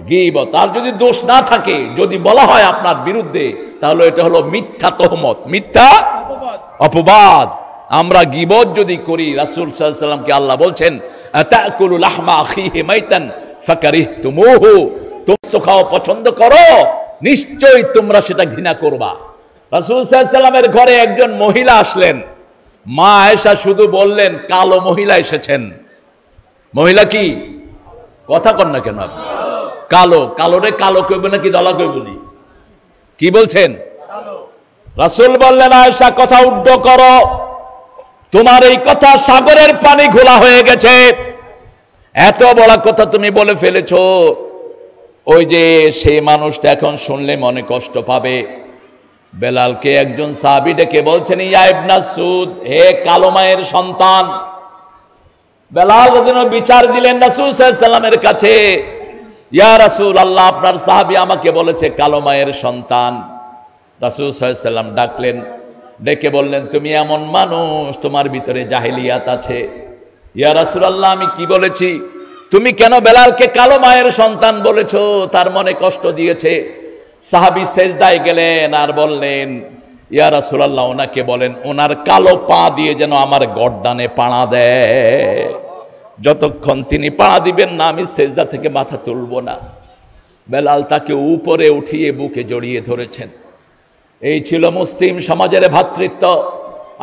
গীবত। আর যদি দোষ না থাকে, যদি বলা হয় আপনার বিরুদ্ধে, তাহলে এটা হলো মিথ্যা তহমত, মিথ্যা অপবাদ। আমরা গীবত যদি করি, রাসূল সাল্লাল্লাহু আলাইহি ওয়াসাল্লামকে আল্লাহ বলছেন আতাকুলু লাহমা আখিহি মাইতান ফাকারিহতুমুহু, তোমরা তো খাওয়া পছন্দ করো, নিশ্চয়ই তোমরা সেটা ঘৃণা করবা। রাসূল সাল্লাল্লাহু আলাইহি ওয়াসাল্লামের ঘরে একজন মহিলা আসলেন। মা আয়েশা শুধু বললেন কালো মহিলা এসেছেন। মহিলা কি? কথা কন না কেন? কালো। কালোরে কালো কইব নাকি দলা কইব? কি বলছেন? রাসূল বললেন আয়েশা কথা উড্ড করো, তোমার এই কথা সাগরের পানি ঘোলা হয়ে গেছে। এত বড় কথা তুমি বলে ফেলেছো, ওই যে সেই মানুষটা এখন শুনলে মনে কষ্ট পাবে। বেলালকে একজন সাহাবী ডেকে বলছেন ইয়া ইবনে সুদ, হে কালো মায়ের সন্তান। বেলাল যেন বিচার দিলেন রাসূল সাল্লাল্লাহু আলাইহি ওয়াসাল্লামের কাছে, ইয়া রাসূল আল্লাহ, আপনার সাহাবী আমাকে বলেছে কালো মায়ের সন্তান। রাসূল সাল্লাল্লাহু আলাইহি ওয়াসাল্লাম ডাকলেন, ডেকে বললেন তুমি এমন মানুষ, তোমার ভিতরে জাহেলিয়াত আছে। ইয়া রাসূলুল্লাহ, আমি কি বলেছি? তুমি কেন বেলালকে কালো মায়ের সন্তান বলেছো? তার মনে কষ্ট দিয়েছে। সাহাবী সেজদায় গেলেন আর বললেন ইয়া রাসূলুল্লাহ, ওনাকে বলেন ওনার কালো পা দিয়ে যেন আমার গর্দানে পাড়া দেয়। যতক্ষণ তিনি পাড়া দিবেন না, আমি সেজদা থেকে মাথা তুলব না। বেলাল তাকে উপরে উঠিয়ে বুকে জড়িয়ে ধরেছেন। এই ছিল মুসলিম সমাজের ভ্রাতৃত্ব।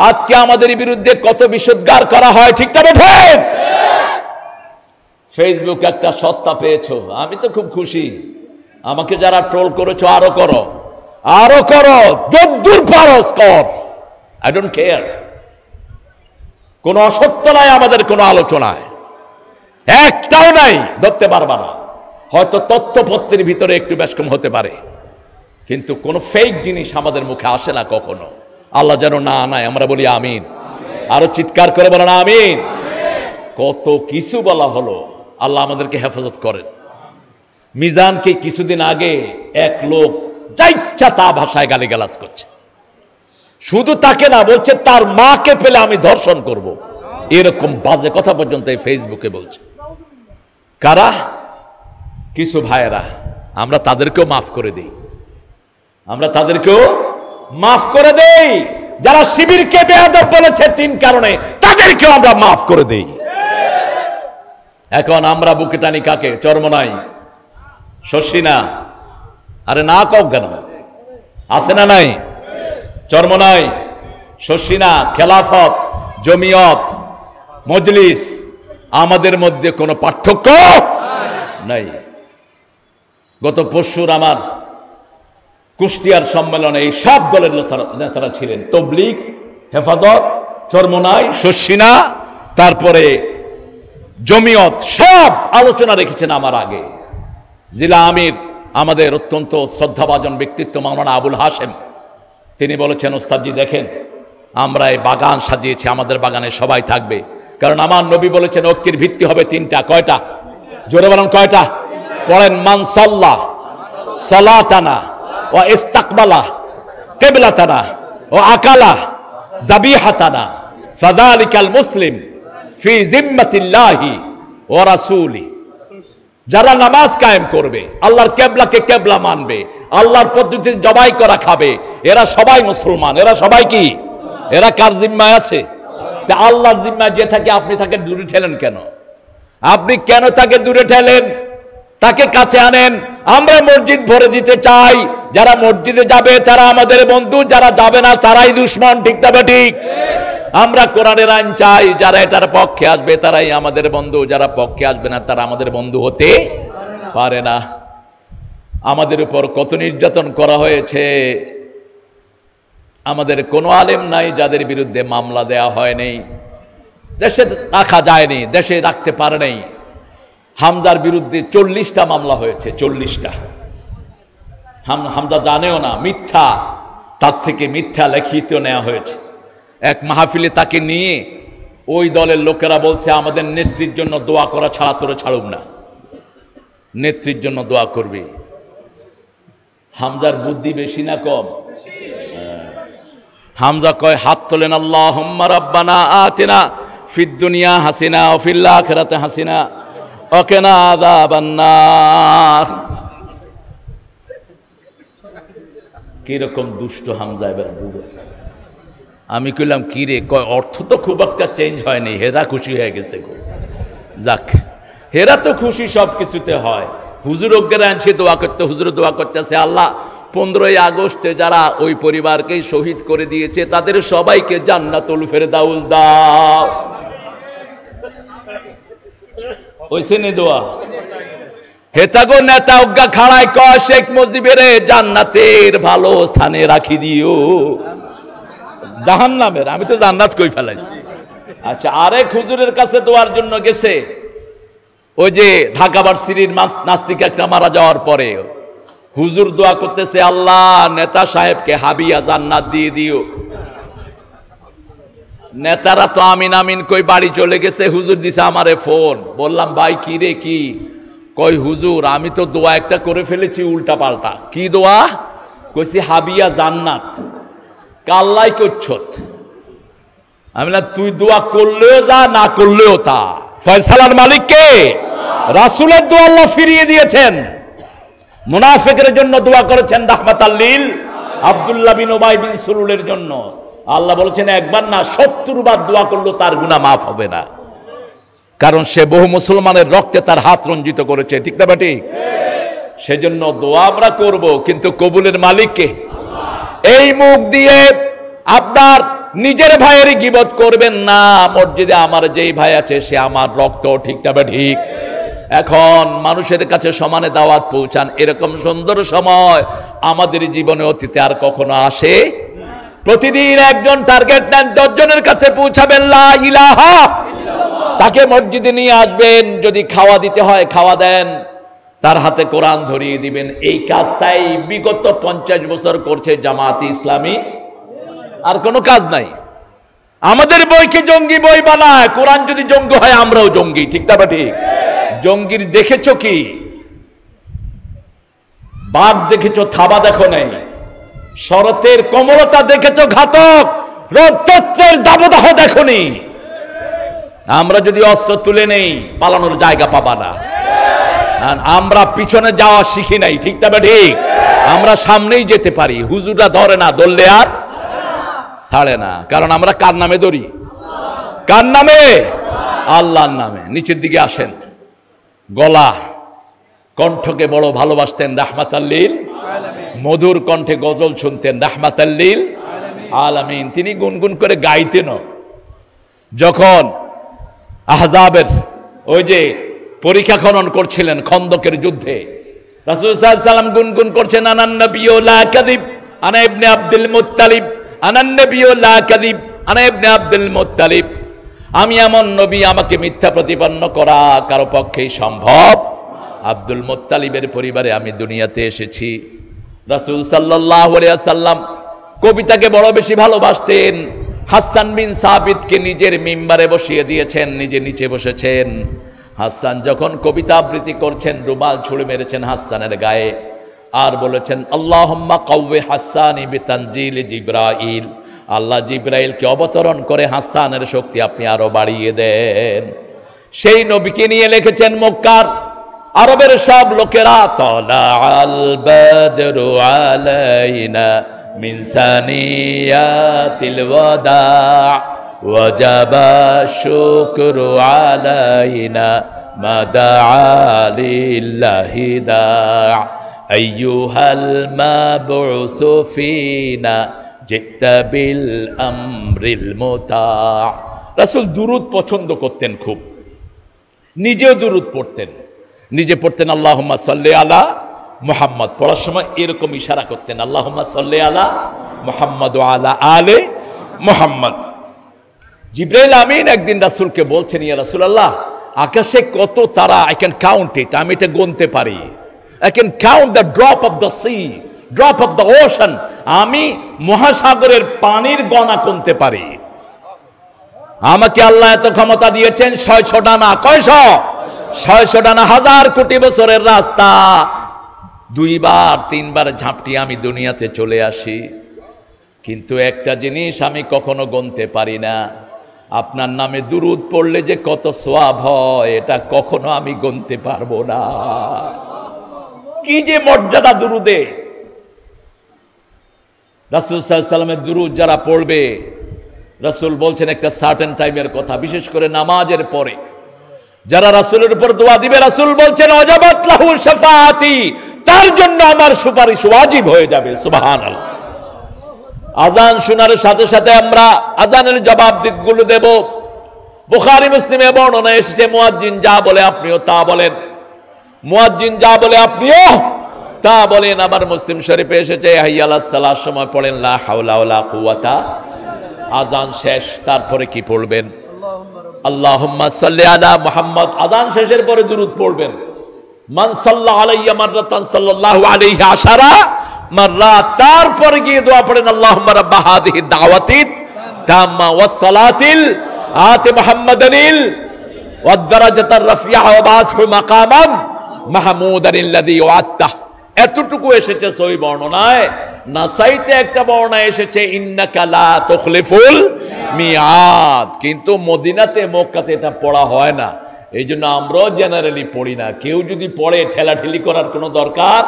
আজকে আমাদের বিরুদ্ধে কত বিষোদ্গার করা হয়, ঠিক তবে ঠিক? ফেসবুক একটা সস্তা পেয়েছো, আমি তো খুব খুশি। আমাকে যারা ট্রোল করেছো আরো করো, আরো করো, যদ্দূর পারস কর। I don't care. কোন অসত্য নাই আমাদের কোনো আলোচনায়, একটাও নাই, ধরতে পারবা না। হয়তো তথ্যপত্রের ভিতরে একটু বেশকম হতে পারে, কিন্তু কোনো ফেক জিনিস আমাদের মুখে আসে না কখনো। আল্লাহ যেন না আনায়, আমরা বলি আমিন। আরো চিৎকার করে বলেন আমিন। কত কিছু বলা হলো, আল্লাহ আমাদেরকে হেফাজত করেন। মিজানকে কিছুদিন আগে এক লোক যা ইচ্ছা তা ভাষায় গালিগালাজ করছে, শুধু তাকে না, বলছে তার মাকে পেলে আমি ধর্ষণ করব, এরকম বাজে কথা পর্যন্ত এই ফেসবুকে বলছে। কারা? কিছু ভাইয়েরা। আমরা তাদেরকেও মাফ করে দিই, আমরা তাদেরকেও মাফ করে দেই। যারা শিবিরকে বেয়াদব বলেছে 3 কারণে, তাদেরকেও আমরা মাফ করে দেই। এখন আমরা বুকে টানি কাকে? চরমনাই, শশিনা। আরে না কও কেন? আছে না নাই? চরমনাই, শশিনা, খেলাফত, জমিয়ত, মজলিস, আমাদের মধ্যে কোনো পার্থক্য নাই। গত পরশুর আমার কুষ্টিয়ার সম্মেলনে এই সব দলের নেতারা ছিলেন। তবলিগ, হেফাজত, চরমনাই, শশিনা, তারপরে জমিয়ত, সব আলোচনা রেখেছেন আমার আগে। জেলা আমির আমাদের অত্যন্ত শ্রদ্ধাভাজন ব্যক্তিত্ব মাওলানা আবুল হাশেম, তিনি বলেছেন, ওস্তাদজি দেখেন আমরা এই বাগান সাজিয়েছি, আমাদের বাগানে সবাই থাকবে, কারণ আমার নবী বলেছেন ঐক্যের ভিত্তি হবে 3টা। কয়টা? জোরে বলেন কয়টা? পড়েন, মান সাল্লাহ সালাতানা ওয়া ইস্তাকবালা কিবলাতানা ওয়া আকালা যাবিহাতানা ফাযালিকাল মুসলিম ফি জিম্মাতিল্লাহি ওয়া রাসূলি। যারা নামাজ কায়েম করবে, আল্লাহর কেবলাকে কেবলা মানবে, আল্লাহর পদ্ধতিতে জবাই করা খাবে, এরা সবাই মুসলমান। এরা সবাই কি? এরা কার জিম্মায় আছে? আল্লাহর জিম্মায় যে থাকে, আপনি তাকে দূরে ঠেলেন কেন? আপনি কেন তাকে দূরে ঠেলেন? তাকে কাছে আনেন। আমরা মসজিদ ভরে দিতে চাই, যারা মসজিদে যাবে তারা আমাদের বন্ধু, যারা যাবে না তারাই দুশমন। ঠিক না ঠিক? আমরা কোরআনের আইন চাই, যারা এটার পক্ষে আসবে তারাই আমাদের বন্ধু, যারা পক্ষে আসবে না তারা আমাদের বন্ধু হতে পারে না। আমাদের উপর কত নির্যাতন করা হয়েছে, আমাদের কোনো আলেম নাই যাদের বিরুদ্ধে মামলা দেয়া হয়নি। দেশে রাখা যায়নি, দেশে রাখতে পারে নাই। হামজার বিরুদ্ধে 40টা মামলা হয়েছে, 40টা। হামজা জানেও না, মিথ্যা, তার থেকে মিথ্যা লিখিত নেওয়া হয়েছে। এক মাহফিলে তাকে নিয়ে ওই দলের লোকেরা বলছে আমাদের নেত্রীর জন্য দোয়া করা ছাড়া তোরে ছাড়ুম না, নেত্রীর জন্য দোয়া করবি। হামজার বুদ্ধি বেশি না কম? হামজা কয়, হাত তোলেন, আল্লাহুম্মা রাব্বানা আতিনা ফিদ দুনিয়া হাসিনা ওয়া ফিল আখিরাতি হাসিনা ওয়া কিনা আযাবান নার। কিরকম দুষ্ট হামজা এবার বুঝে। আমি কইলাম কি রে? কয় অর্থ তো খুব একটা চেঞ্জ হয়নি, হেরা খুশি হয়ে গেছে গো। যাক, হেরা তো খুশি সব কিছুতে হয়। হুজুর অজ্ঞানে আনছে দোয়া করতে, হুজুর দোয়া করতেছে, আল্লাহ 15ই আগস্টে যারা ওই পরিবারকে শহীদ করে দিয়েছে তাদের সবাইকে জান্নাতুল ফেরদাউস দাও। ওইসে নে দোয়া। হেতাগো নেতা অজ্ঞা খাড়ায় কয়, শেখ মুজিবের জান্নাতের ভালো স্থানে রাখি দিও। জাহান্নামের আমি তো জান্নাত কই ফেলাইছি। আচ্ছা, আরেক হুজুরের কাছে দোয়ার জন্য গেছে, ওই যে ঢাকা ভার্সিটির নাস্তিক একটা মারা যাওয়ার পরে হুজুর দোয়া করতেছে, আল্লাহ নেতা সাহেবকে হাবিয়া জান্নাত দিয়ে দিও। নেতারা তো আমিন আমিন কই বাড়ি চলে গেছে। হুজুর দিছে আমারে ফোন, বললাম ভাই কি রে কি? কই হুজুর আমি তো দোয়া একটা করে ফেলেছি উল্টা পাল্টা। কি দোয়া? কইছি হাবিয়া জান্নাত। কাল্লাই করছত। আমি বললাম তুই দোয়া করলেও যা, না করলেও তা, ফয়সালার মালিক কে? রাসূলের দোয়া আল্লাহ ফিরিয়ে দিয়েছেন। মুনাফিকের জন্য দোয়া করেছেন রাহমাতাল লিল আব্দুল্লাহ বিন উবাই বিন সুলুলের জন্য। আল্লাহ বলেছেন একবার না 70 বার দোয়া করলো তার গুনাহ মাফ হবে না, কারণ সে বহু মুসলমানের রক্তে তার হাত রঞ্জিত করেছে। ঠিক না ঠিক? সেজন্য দোয়া আমরা করব, কিন্তু কবুলের মালিক কে? এই মুখ দিয়ে আপনার নিজের ভাইয়েরই গীবত করবেন না। মসজিদে আমার যেই ভাই আছে সে আমার রক্ত। ঠিক না ঠিক? এখন মানুষের কাছে সমানে দাওয়াত পৌঁছান, এরকম সুন্দর সময় আমাদের জীবনে অতীতে আর কখনো আসে। প্রতিদিন একজন টার্গেট নেন, 10 জনের কাছে পৌঁছাবেন লা ইলাহা। তাকে মসজিদে নিয়ে আসবেন, যদি খাওয়া দিতে হয় খাওয়া দেন, তার হাতে কোরআন ধরিয়ে দিবেন। এই কাজটাই বিগত 50 বছর করছে জামায়াতে ইসলামী, আর কোনো কাজ নাই। আমাদের বইকে জঙ্গি বই বানায়, কোরআন যদি জঙ্গি হয় আমরাও জঙ্গি, ঠিক না ঠিক? জঙ্গির দেখেছো কি? বাঘ দেখেছো, থাবা দেখো নাই। শরতের কোমলতা দেখেছো, ঘাতক রক্তত্বের দাবদাহ দেখনি। আমরা যদি অস্ত্র তুলে নেই, পালানোর জায়গা পাবা না। আমরা পিছনে যাওয়া শিখি নাই, ঠিক না ঠিক? আমরা সামনেই যেতে পারি, হুজুরা ধরে না, ধরলে আর ছাড়ে না। কারণ আমরা কার নামে ধরি? কার নামে? আল্লাহর নামে। নিচের দিকে আসেন। গলা, কণ্ঠকে বড় ভালোবাসতেন রাহমাতাল্লিল, মধুর কণ্ঠে গজল শুনতেন রাহমাতাল্লিল আলামিন। তিনি গুনগুন করে গাইতেন। যখন আহজাবের ওই যে পরীক্ষা খনন করছিলেন খন্দকের যুদ্ধে, রাসূল সাল্লাল্লাহু আলাইহি ওয়াসাল্লাম গুনগুন করছেন, আনান নবিয়্যু লা কাযিব আনা ইবনে আব্দুল মুত্তালিব, আনান নবিয়্যু লা কাযিব আনা ইবনে আব্দুল মুত্তালিব। আমি এমন নবী, আমাকে মিথ্যা প্রতিপন্ন করা কারো পক্ষেই সম্ভব। আব্দুল মুত্তালিবের পরিবারে আমি দুনিয়াতে এসেছি। রাসূল সাল্লাল্লাহু আলাইহি ওয়াসাল্লাম কবিতাকে বড় বেশি ভালোবাসতেন। হাসান বিন সাবিতকে নিজের মিম্বারে বসিয়ে দিয়েছেন, নিজে নিচে বসেছেন। হাসান যখন কবিতা আবৃত্তি করছেন, রুমাল ছুঁড়ে মেরেছেন হাসানের গায়ে, আর বলেছেন, আল্লাহুম্মা কাউয়ে হাসানি বিতানজিল জিব্রাইল। আল্লাহ জিব্রাইলকে অবতরণ করে হাসানের শক্তি আপনি আরো বাড়িয়ে দেন। সেই নবীকে নিয়ে লিখেছেন মক্কার আরবের সব লোকেরা, তালাআল বাদরু আলাইনা মিন সানিয়াতিল ওয়াদা ওয়াজাবা শুকরু আলাইনা মা দাআ লিল্লাহি দা' আইয়ুহাল মাবউসু ফিনা জিতা বিল আমরিল মুতা'। রাসূল দুরূদ পছন্দ করতেন খুব, নিজেও দুরূদ পড়তেন। নিজে পড়তেন আল্লাহুম্মা সাল্লি আলা মুহাম্মদ, পড়ার সময় এরকম ইশারা করতেন, আল্লাহুম্মা সাল্লি আলা মুহাম্মদ ওয়া আলা আলে মুহাম্মদ। জিবরাইল আমিন একদিন রাসূলকে বলছেন, ইয়া রাসূলুল্লাহ, আকাশে কত তারা, আই ক্যান কাউন্ট ইট, আমি এটা গুনতে পারি। I can count the drop of the sea, drop of the ocean. আমি মহাসাগরের পানির গণা গুনতে পারি। আমাকে আল্লাহ এত ক্ষমতা দিয়েছেন, 600 ডানা। কয়শো? 600 ডানা, 1000 কোটি বছরের রাস্তা। 2-3 বার ঝাঁপটি আমি দুনিয়াতে চলে আসি, কিন্তু একটা জিনিস আমি কখনো গুনতে পারি না, আপনার নামে দুরূদ পড়লে যে কত সওয়াব হয়, এটা কখনো আমি গুনতে পারবো না। কি যে মর্যাদা দুরূদে! রাসূল সাল্লাল্লাহু আলাইহি ওয়াসাল্লামের দুরূদ যারা পড়বে, রাসূল বলছেন একটা সার্টেন টাইমের কথা, বিশেষ করে নামাজের পরে যারা রাসূলের উপর দোয়া দিবে, রাসূল বলছেন ওয়াজাবাত লাহু শাফাআতি, তার জন্য আমার সুপারিশ ওয়াজিব হয়ে যাবে। সুবহানাল্লাহ। আজান শোনার সাথে সাথে আমরা আজানের জবাবগুলো দেব। বুখারী মুসলিমে বর্ণনা এসেছে, মুয়াজ্জিন যা বলে আপনিও তা বলেন, মুয়াজ্জিন যা বলে আপনিও তা বলেন। আবার মুসলিম শরীফে এসেছে, হাইয়া আলাস সালার সময় পড়েন লা হাওলা ওয়ালা কুওয়াতা। আজান শেষ, তারপরে কি পড়বেন? আল্লাহুম্মা সাল্লি আলা মুহাম্মদ। আজান শেষের পরে দুরূদ পড়বেন। মান সাল্লা আলাইয়া মাররাতান সাল্লাল্লাহু আলাইহি আশারা মাররাত। তারপরে গিয়ে দোয়া পড়েন, আল্লাহুম্মা রাব্বা হাযিহি দাওয়াতিত তাম্মা ওয়াস সালাতিল আতি মুহাম্মাদানিল ওয়াদ দারাজাতার রাফিয়া ওয়া বাসহু মাকামান মাহমুদানিল্লাযী ওয়া'আদতা। এতটুকু এসেছে সহিহ বর্ণনায়। নাসাইতে একটা বর্ণনা এসেছে, ইন্নাকা লা তুখলিফুল মিআদ। কিন্তু মদিনাতে, মক্কাতে এটা পড়া হয় না, এই জন্য আমরাও জেনারেলি পড়ি না। কেউ যদি পড়ে, ঠেলাঠেলি করার কোনো দরকার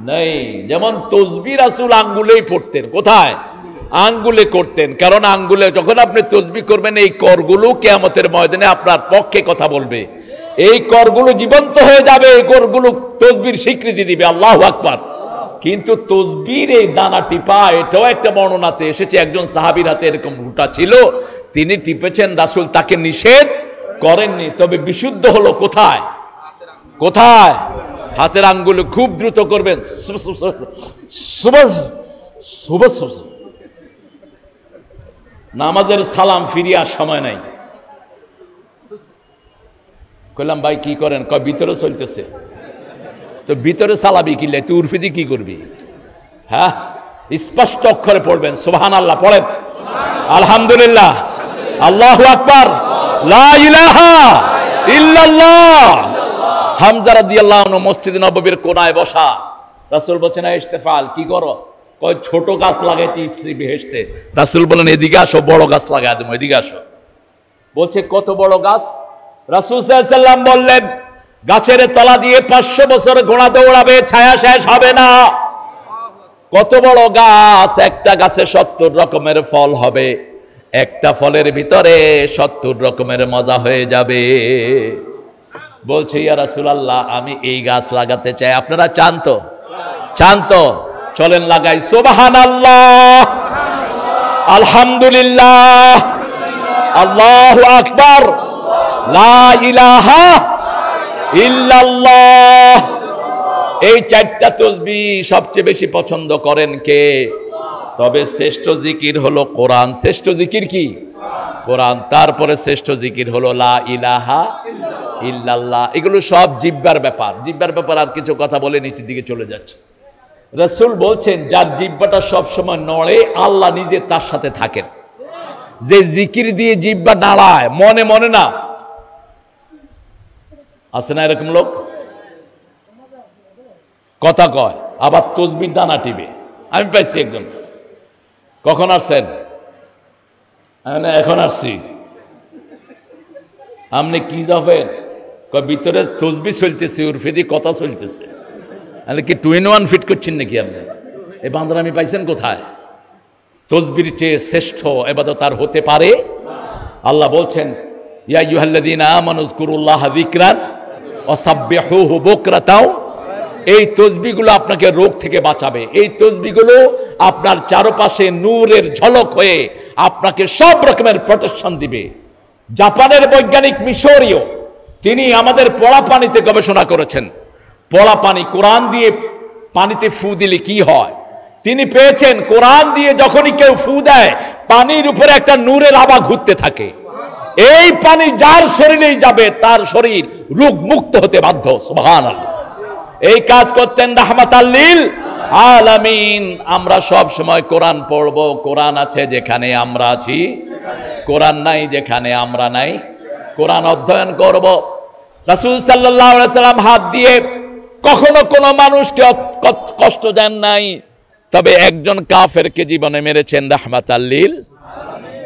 নেই। যেমন তসবিহ রাসূল আঙ্গুলেই পড়তেন। কোথায়? আঙ্গুলে করতেন। কারণ আঙ্গুলে যখন আপনি তসবিহ করবেন, এই করগুলো কিয়ামতের ময়দানে আপনার পক্ষে কথা বলবে। এই করগুলো জীবন্ত হয়ে যাবে, এই করগুলো তসবির স্বীকৃতি দিবে, আল্লাহু আকবার। কিন্তু তসবির এই দানা টিপা, এটাও একটা বর্ণনাতে এসেছে, একজন সাহাবীর হাতে এরকম রুটা ছিল, তিনি টিপেছেন, রাসূল তাকে নিষেধ করেননি। তবে বিশুদ্ধ হলো কোথায়? কোথায়? হাতের আঙ্গুলে খুব দ্রুত করবেন। নামাজের সালাম ফিরিয়ার সময় নাই। কইলাম ভাই কি করেন? কয় ভিতরে চলতেছে। তো ভিতরে সালাবি কিনলে তুই উর্ফিদি কি করবি? হ্যাঁ, স্পষ্ট অক্ষরে পড়বেন সুবহানাল্লাহ, পড়েন আলহামদুলিল্লাহ, আল্লাহু আকবার, লা ইলাহা ইল্লাল্লাহ। হামজা রাদিয়াল্লাহু আনহু মসজিদ নববীর কোনায় বসা, রাসূল বলেন ইস্তেফাল, কি করো? কয় ছোট গাছ লাগাইতে বেহেশতে। রাসূল বলেন এদিকে আসো, বড় গাছ লাগাই দেবো, এদিকে আসো। বলছে কত বড় গাছ? রাসূল সাল্লাল্লাহু আলাইহি ওয়াসাল্লাম বললেন গাছের তলা দিয়ে 500 বছর ঘোড়া দৌড়াবে, ছায়া শেষ হবে না। কত বড় গাছ? একটা গাছে 70 রকমের ফল হবে, একটা ফলের ভিতরে 70 রকমের মজা হয়ে যাবে। বলছে ইয়া রাসূলুল্লাহ, আমি এই গাছ লাগাতে চাই, আপনারা চান তো? চান তো? চলেন লাগাই। সুবহানাল্লাহ, আলহামদুলিল্লাহ, আল্লাহু আকবার, লা ইলাহা ইল্লাল্লাহ। এই 4টা তাসবিহ সবচেয়ে বেশি পছন্দ করেন কে? তবে শ্রেষ্ঠ জিকির হলো কোরআন। শ্রেষ্ঠ জিকির কি? কোরআন। তারপরে শ্রেষ্ঠ জিকির হলো লা ইলাহা ইল্লাল্লাহ। এগুলো সব জিহ্বার ব্যাপার। জিহ্বার ব্যাপার আর কিছু কথা বলে নিচের দিকে চলে যাচ্ছে। রাসূল বলছেন যার জিহ্বাটা সবসময় নড়ে, আল্লাহ নিজে তার সাথে থাকেন। যে জিকির দিয়ে জিহ্বা নাড়ায়, মনে মনে না, আছে না এরকম লোক? কথা কয় আবার তসবির দানা টিবে। আমি পাইছি একজন। কখন আসছেন? এখন আসছি। আপনি কি যাবেন? ভিতরে তসবি চলতেছে, উর্ফেদি কথা চলতেছে। কি 2-in-1 ফিট করছেন নাকি আপনি? এই বান্দর আমি পাইছেন কোথায়? তসবির চেয়ে শ্রেষ্ঠ ইবাদত আর হতে পারে? আল্লাহ বলছেন ইয়া আইয়ুহাল্লাযীনা আমানু যকুরুল্লাহা যিকরান ওয়া সাব্বিহুহু বুকরাতাও। এই তসবিহগুলো আপনাকে রোগ থেকে বাঁচাবে। এই তসবিহগুলো আপনার চারপাশে নূরের ঝলক হয়ে আপনাকে সব রকমের প্রোটেকশন দিবে। জাপানের বৈজ্ঞানিক মিশরীয়, তিনি আমাদের পড়া পানিতে গবেষণা করেছেন। পড়া পানি, কোরআন দিয়ে পানিতে ফু দিলে কি হয় তিনি পেয়েছেন। কোরআন দিয়ে যখনই কেউ ফু দেয়, পানির উপরে একটা নূরের আভা ঘুরতে থাকে। এই পানি যার শরীরেই যাবে তার শরীর রোগ মুক্ত হতে বাধ্য। সুবহানাল্লাহ। এই কাজ করতেন রাহমাতাল লিল আলামিন। আমরা সব সময় কোরআন পড়ব। কোরআন আছে যেখানে আমরা আছি, কোরআন নাই যেখানে আমরা নাই। কোরআন অধ্যয়ন করব। রাসূল সাল্লাল্লাহু আলাইহি ওয়াসাল্লাম হাত দিয়ে কখনো কোনো মানুষকে কষ্ট দেন নাই। তবে একজন কাফেরকে জীবনে মেরেছেন রাহমাতাল লিল।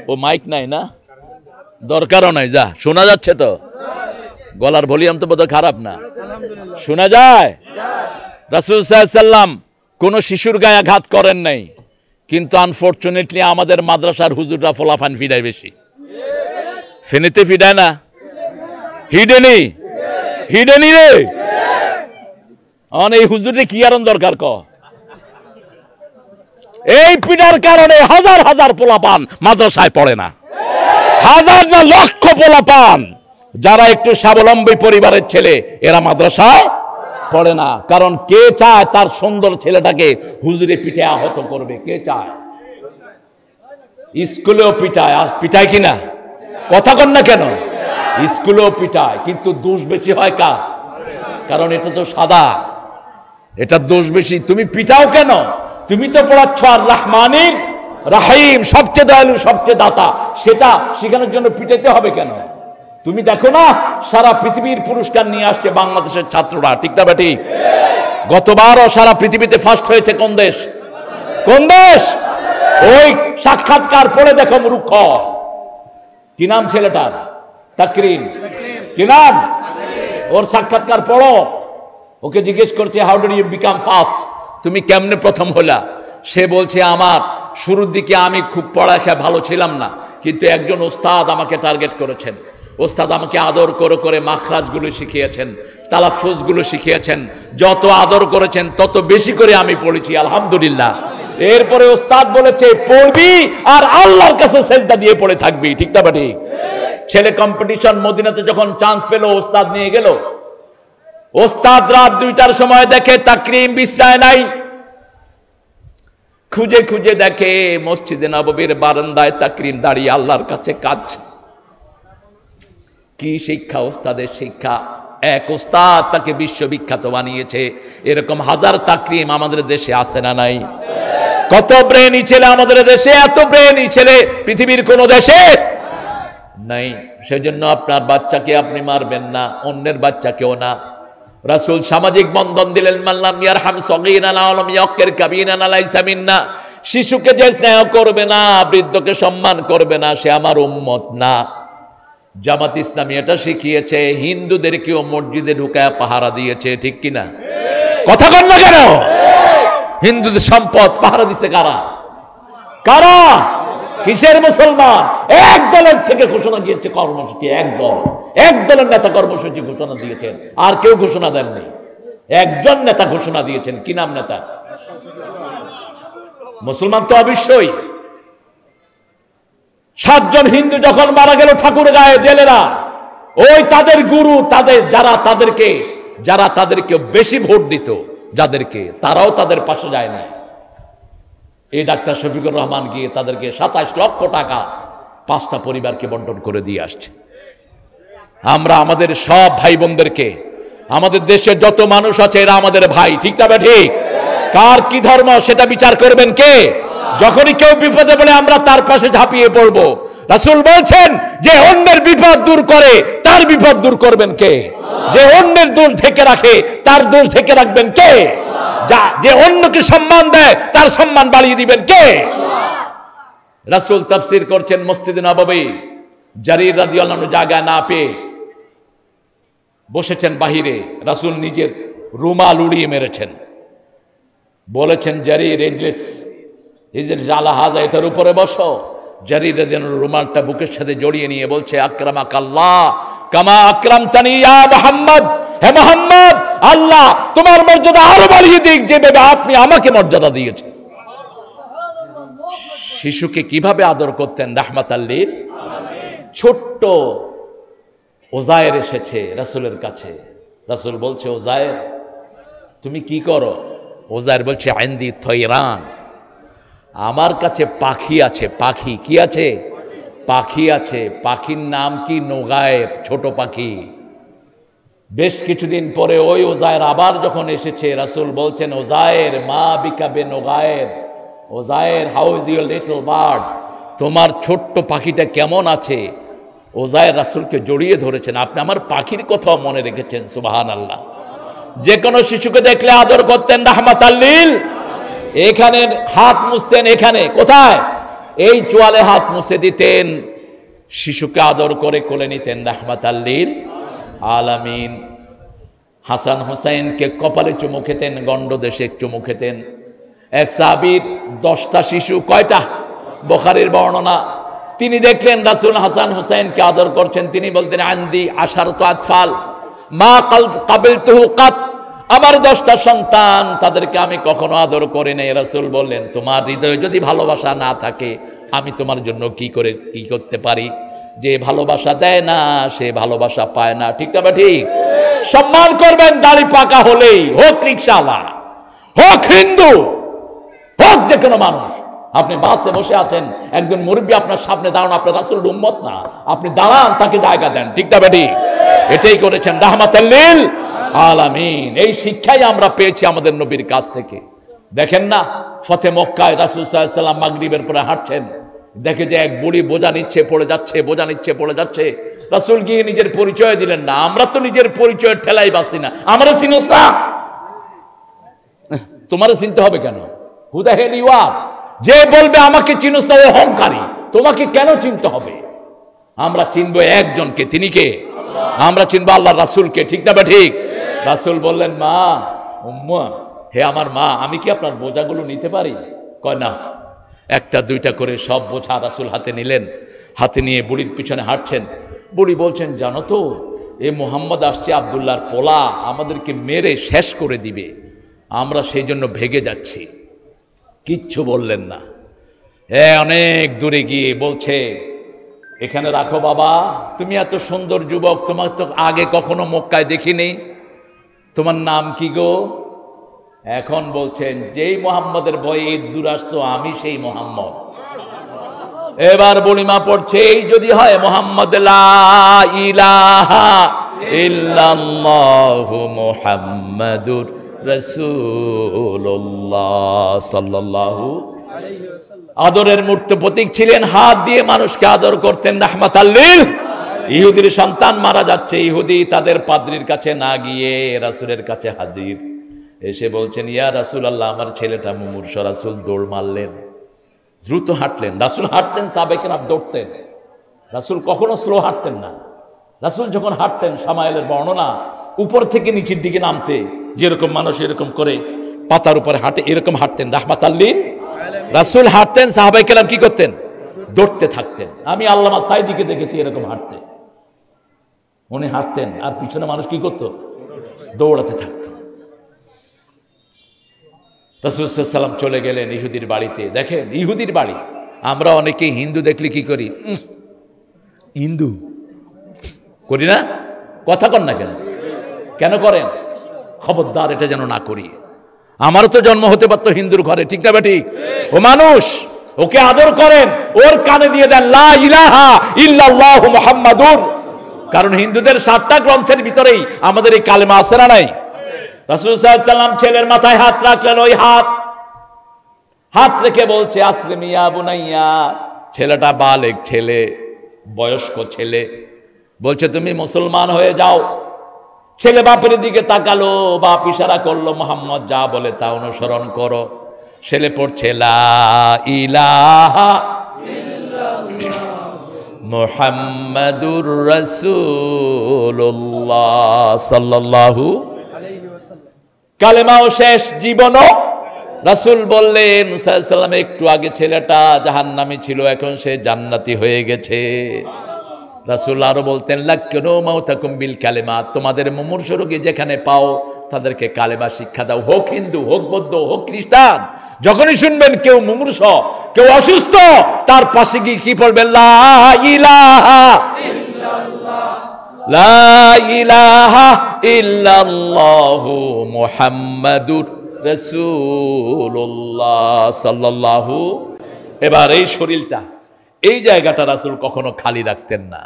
ও মাইক নাই না, দরকারও নাই। যা শোনা যাচ্ছে তো? গলার ভলিউম তো বোধহয় খারাপ না, শোনা যায়? রাসূল সাল্লাল্লাহু আলাইহি ওয়াসাল্লাম কোন শিশুর গায়ে আঘাত করেন নাই, কিন্তু আনফরচুনেটলি আমাদের মাদ্রাসার হুজুররা ফলাফান ফিডায় বেশি। ফেনিতে ফিডায় না? হিডেনি হিডেনি রে। এই হুজুরে কি আরন দরকার ক? এই পিডার কারণে হাজার হাজার পোলাপান মাদ্রাসায় পড়ে না। হাজার না লক্ষ পোলাপান যারা একটু স্বাবলম্বী পরিবারের ছেলে, এরা মাদ্রাসায় পড়ে না। কারণ কে চায় তার সুন্দর ছেলেটাকে হুজুরে পিঠে আহত করবে? কে চায়? স্কুলেও পিটায়, পিটায় কিনা? কথা কন না কেন? স্কুলেও পিটায়, কিন্তু দোষ বেশি হয় কার? কারণ এটা তো সাদা, এটা দোষ বেশি। তুমি পিটাও কেন? তুমি তো পড়াচ্ছ আর রহমানির রাহিম, সবচেয়ে দয়ালু, সবচেয়ে দাতা, সেটা শেখানোর জন্য পিটাইতে হবে কেন? তুমি দেখো না সারা পৃথিবীর পুরস্কার নিয়ে আসছে বাংলাদেশের ছাত্ররা, ঠিক না বেটি? গতবারও সারা পৃথিবীতে ফার্স্ট হয়েছে কোন দেশ? কোন দেশ? ওই সাক্ষাৎকার পড়ে দেখো মূর্খ। কি নাম ছেলেটার? তাকরিম। কি নাম ওর? সাক্ষাৎকার পড়ো। ওকে জিজ্ঞেস করছে how did you become first, তুমি কেমনে প্রথম হলা? সে বলছে আমার শুরুর দিকে আমি খুব পড়ালেখায় ভালো ছিলাম না, কিন্তু একজন ওস্তাদ আমাকে টার্গেট করেছেন। ওস্তাদ আমাকে আদর করে করে মাখরাজগুলো শিখিয়েছেন, তালাফুজগুলো শিখিয়েছেন। যত আদর করেছেন তত বেশি করে আমি পড়েছি, আলহামদুলিল্লাহ। এরপরে ওস্তাদ বলেছে পড়বি আর আল্লাহর কাছে সেজদা দিয়ে পড়ে থাকবি, ঠিক না ঠিক? ছেলে কম্পিটিশন মদিনাতে যখন চান্স পেল, ওস্তাদ নিয়ে গেল। ওস্তাদ রাত 2টার সময় দেখে তাকরিম বিছনায় নাই। খুঁজে খুঁজে দেখে মসজিদে নববীর বারান্দায় তাকরিম দাঁড়িয়ে আল্লাহর কাছে কাঁদছে। কি শিক্ষা ওস্তাদের শিক্ষা! এক ওস্তাদ তাকে বিশ্ববিখ্যাত বানিয়েছে। এরকম হাজার তাকরিম আমাদের দেশে আছে না নাই? কত ব্রেনি ছেলে আমাদের দেশে, এত ব্রেনি ছেলে পৃথিবীর কোন দেশে নাই। সেজন্য আপনার বাচ্চাকে আপনি মারবেন না, অন্যের বাচ্চাকেও না। রাসূল সামাজিক বন্ধন দিলেন, মাল্লাম ইয়ারহাম সগীরানা ওয়া লাম ইয়াক্কির কাবীরানা লাইসা মিন্না। শিশুকে যে স্নেহ করবে না, বৃদ্ধকে সম্মান করবে না, সে আমার উম্মত না। জামাত ইসলামী এটা শিখিয়েছে, হিন্দুদেরকেও মসজিদে ঢুকায় পাহারা দিয়েছে, ঠিক কিনা? কথা কন না কেন? হিন্দুদের সম্পদ পাহারা দিছে কারা? কারা? কিসের মুসলমান? এক দলের থেকে ঘোষণা দিয়েছে কর্মসূচি, এক দলের নেতা কর্মসূচি ঘোষণা দিয়েছেন, আর কেউ ঘোষণা দেননি। একজন নেতা ঘোষণা দিয়েছেন। কি নাম নেতা? মুসলমান তো অবশ্যই। 7 জন হিন্দু যখন মারা গেল ঠাকুরগাঁয়ে জেলেরা, ওই তাদের গুরু, যারা তাদেরকে বেশি ভোট দিত, যাদেরকে, তারাও তাদের পাশে যায় না। এই ডাক্তার শফিকুর রহমান গিয়ে তাদেরকে 27 লক্ষ টাকা 5টা পরিবারকে বন্টন করে দিয়ে আসছে। আমরা আমাদের সব ভাই বোনদেরকে, আমাদের দেশে যত মানুষ আছে এরা আমাদের ভাই, ঠিক না ঠিক? কার কি ধর্ম সেটা বিচার করবেন কে? যখনই কেউ বিপদে পড়ে আমরা তার পাশে ঝাঁপিয়ে পড়ব। রাসূল বলছেন, যে অন্যের বিপদ দূর করে তার বিপদ দূর করবেন কে? যে অন্যের দোষ ঢেকে রাখে তার দোষ ঢেকে রাখবেন কে? যে অন্যকে সম্মান দেয় তার সম্মান বাড়িয়ে দিবেন কে? রাসূল তাফসীর করছেন মসজিদে নববী, জারির রাদিয়াল্লাহু আনহু জায়গা না পেয়ে বসেছেন বাহিরে, রাসূল নিজের রুমাল উড়িয়ে মেরেছেন, বলেছেন জারির ইজলিস, জালা হাজা, এটার উপরে বসো। জারির রাদিয়াল্লাহু আনহু রুমালটা বুকের সাথে জড়িয়ে নিয়ে বলছে, আকরামাকাল্লাহ কামা আকরামতানি ইয়া মুহাম্মদ। হে মুহাম্মদ, আল্লাহ তোমার মর্যাদা আরো বাড়িয়ে দিক যেভাবে আপনি আমাকে মর্যাদা দিয়েছেন। শিশুকে কিভাবে আদর করতেন? রাহমাতাল লিল আলামিন। ছোট্ট ওজায়ের এসেছে রাসূলের কাছে, রাসূল বলছে, ওজায়ের তুমি কি করো? ওজায়ের বলছে, আইন্দি থয়রান, আমার কাছে পাখি আছে। পাখি কি আছে? পাখি আছে। পাখির নাম কি? নোগায়ের, ছোট পাখি। বেশ কিছুদিন পরে ওই ওজায়ের আবার যখন এসেছে, রাসূল বলছেন, ওজায়ের মা বিকাবে নোগায়ের, ওজায়ের how is your little bird, তোমার ছোট্ট পাখিটা কেমন আছে? ওজায়ের রাসূলকে জড়িয়ে ধরেছেন, আপনি আমার পাখির কথাও মনে রেখেছেন। সুবহানাল্লাহ। যে কোনো শিশুকে দেখলে আদর করতেন রাহমাতাল লিল। এখানে হাত মুছতেন, এখানে কোথায়? এই চোয়ালে হাত মুছে দিতেন, শিশুকে আদর করে কোলে নিতেন রাহমাতাল লিল আলামিন। হাসান হুসাইনকে কপালে চুমু খেতেন, গন্ডদেশে চুমু খেতেন। এক সাহাবীর 10টা শিশু, কয়টা? বুখারীর বর্ণনা। তিনি দেখলেন রাসূল হাসান হুসাইনকে আদর করছেন, তিনি বলতেন, আন্দি আশারতু আতফাল মা কাবিলতুহু কাত, আমার 10টা সন্তান, তাদেরকে আমি কখনো আদর করি নাই। রাসূল বললেন, তোমার হৃদয়ে যদি ভালোবাসা না থাকে, আমি তোমার জন্য কি করতে পারি? যে ভালোবাসা দেয় না সে ভালোবাসা পায় না, ঠিক না? ঠিক। সম্মান করবেন, দাড়ি পাকা হলেই, হোক রিকশাওয়ালা, হোক হিন্দু, হোক যে কোনো মানুষ। আপনি বাসে বসে আছেন, একজন মুরব্বী আপনার সামনে দাঁড়ান, আপনার রাসূলের উম্মত না, আপনি দাঁড়ান, তাকে জায়গা দেন, ঠিক না ঠিক? এটাই করেছেন রাহমাতাল লিল আলামিন। এই শিক্ষাই আমরা পেয়েছি আমাদের নবীর কাছ থেকে। দেখেন না, ফতে মক্কায় রাসূল সাল্লাল্লাহু আলাইহি ওয়াসাল্লাম মাগরিবের পরে হাঁটছেন, দেখে যে এক বুড়ি বোঝা নিচ্ছে পড়ে যাচ্ছে। রাসূল গিয়ে নিজের পরিচয় দিলেন না। আমরা তো নিজের পরিচয় ঠেলাই বাসি না। আমরা চিনোস না, তোমারে চিনতে হবে কেন? Who the hell you are? যে বলবে আমাকে চিনোস না, অহংকারী। তোমাকে কেন চিনতে হবে? আমরা চিনবো একজনকে, তিনি কে? আমরা চিনবো আল্লাহর রাসূলকে, ঠিক না ঠিক? রাসূল বললেন, মা, উম্মা, হে আমার মা, আমি কি আপনার বোঝাগুলো নিতে পারি? কয় না। 1টা 2টা করে সব বোঝা রাসূল হাতে নিলেন, হাতে নিয়ে বুড়ির পিছনে হাঁটছেন। বুড়ি বলছেন, জানো তো, এ মুহাম্মদ আসছে আব্দুল্লাহর পোলা, আমাদেরকে মেরে শেষ করে দিবে, আমরা সেই জন্য ভেগে যাচ্ছি। কিচ্ছু বললেন না। অনেক দূরে গিয়ে বলছে, এখানে রাখো বাবা, তুমি এত সুন্দর যুবক, তোমার তো আগে কখনো মক্কায় দেখিনি, তোমার নাম কি গো? এখন বলছেন, যেই মুহাম্মদের ভয়ে ঈদ দূর আসছো, আমি সেই মুহাম্মদ। এবার বুড়িমা পড়ছে, এই যদি হয় মুহাম্মদ লা ইলাহা ইল্লাল্লাহু মুহাম্মাদুর রাসূলুল্লাহ সাল্লাল্লাহু আলাইহি ওয়াসাল্লাম। আদরের মূর্ত প্রতীক ছিলেন, হাত দিয়ে মানুষকে আদর করতেন রাহমাতাল লিল। ইহুদির সন্তান মারা যাচ্ছে, ইহুদি তাদের পাদ্রীর কাছে না গিয়ে রাসূলের কাছে হাজির, এসে বলছেন ইয়া রাসূলুল্লাহ আমার ছেলেটা মুমূর্ষ। রাসূল দৌড় মারলেন, দ্রুত হাঁটলেন। রাসূল হাঁটতেন, সাহাবায়ে কেরাম দৌড়তেন। রাসূল কখনো স্লো হাঁটতেন না। রাসূল যখন হাঁটতেন, সামায়েলের বর্ণনা উপর থেকে নিচের দিকে নামতে যেরকম মানুষ এরকম করে পাতার উপরে হাঁটে, এরকম হাঁটতেন রাহমাতাল লিল। রাসূল হাঁটতেন, সাহাবায়ে কেরাম কি করতেন? দৌড়তে থাকতেন। আমি আল্লামা সাইদিকে দেখেছি এরকম হাঁটতে। উনি হাঁটতেন আর পিছনে মানুষ কি করত? দৌড়াতে থাকত। রাসূল সাল্লাল্লাহু আলাইহি ওয়াসাল্লাম চলে গেলেন ইহুদির বাড়িতে। দেখেন ইহুদির বাড়ি, আমরা অনেকে হিন্দু দেখলে কি করি? হিন্দু করি না? কথা কন না কেন? কেন করেন? খবরদার এটা যেন না করি। আমারও তো জন্ম হতে পারতো হিন্দুর ঘরে, ঠিক না বেঠিক? ও মানুষ, ওকে আদর করেন, ওর কানে দিয়ে দেন লা ইলাহা ইল্লাল্লাহু মুহাম্মাদুর। কারণ হিন্দুদের 7টা গ্রন্থের ভিতরেই আমাদের এই কালেমা আছে না নাই? রাসূল সাল্লাল্লাহু আলাইহি ওয়াসাল্লাম ছেলের মাথায় হাত রাখলেন, ওই হাত রেখে বলছে আসলিম ইয়া বুনাইয়া। ছেলেটা বালেগ ছেলে, বয়স্ক ছেলে, বলছে তুমি মুসলমান হয়ে যাও। ছেলে বাপের দিকে তাকালো, বাপ ইশারা করলো মুহাম্মদ যা বলে তা অনুসরণ করো। ছেলে পড়ছে লা ইলাহা মুহাম্মাদুর রাসূলুল্লাহ সাল্লাল্লাহু আলাইহি ওয়াসাল্লাম। কালেমাও শেষ, জীবনও। রাসূল বললেন সাল্লাল্লাহু আলাইহি ওয়াসাল্লাম একটু আগে ছেলেটা জাহান্নামী ছিল, এখন সে জান্নাতি হয়ে গেছে। রাসূল আরো বলতেন লাক্কিনু মাউতাকুম বিল কালিমাত, তোমাদের মুমূর্ষু রোগী যেখানে পাও তাদেরকে কালেমা শিক্ষা দাও। হোক হিন্দু, হোক বৌদ্ধ, হোক খ্রিস্টান, যখনই শুনবেন কেউ মুমূর্ষ, কেউ অসুস্থ, তার পাশে গিয়ে কি পড়বেন? লা ইলাহা ইল্লাল্লাহ, লা ইলাহা ইল্লাল্লাহু মুহাম্মাদুর রাসূলুল্লাহ সাল্লাল্লাহু। এবার এই শরীরটা, এই জায়গাটা রাসূল কখনো খালি রাখতেন না।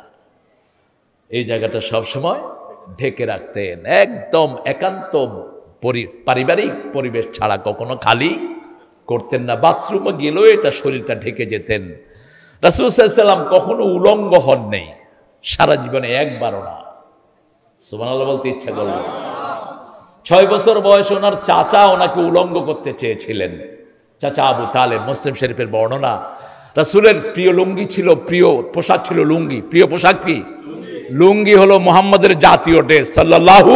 এই জায়গাটা সবসময় ঢেকে রাখতেন, একদম একান্ত পারিবারিক পরিবেশ ছাড়া কখনো খালি করতেন না। বাথরুমে গেলেও এটা শরীরটা ঢেকে যেতেন। রাসূল সাল্লাল্লাহু আলাইহি ওয়াসাল্লাম কখনো উলঙ্গ হন নেই, সারা জীবনে একবারও না। সুবহানাল্লাহ বলতে ইচ্ছা করল। 6 বছর বয়সে ওনার চাচা ওনাকে উলঙ্গ করতে চেয়েছিলেন, চাচা আবু তালেব। মুসলিম শরীফের বর্ণনা। রাসূলের প্রিয় লুঙ্গি ছিল, প্রিয় পোশাক ছিল লুঙ্গি। প্রিয় পোশাক কি? লুঙ্গি হলো মুহাম্মাদের জাতীয় ড্রেস সাল্লাল্লাহু।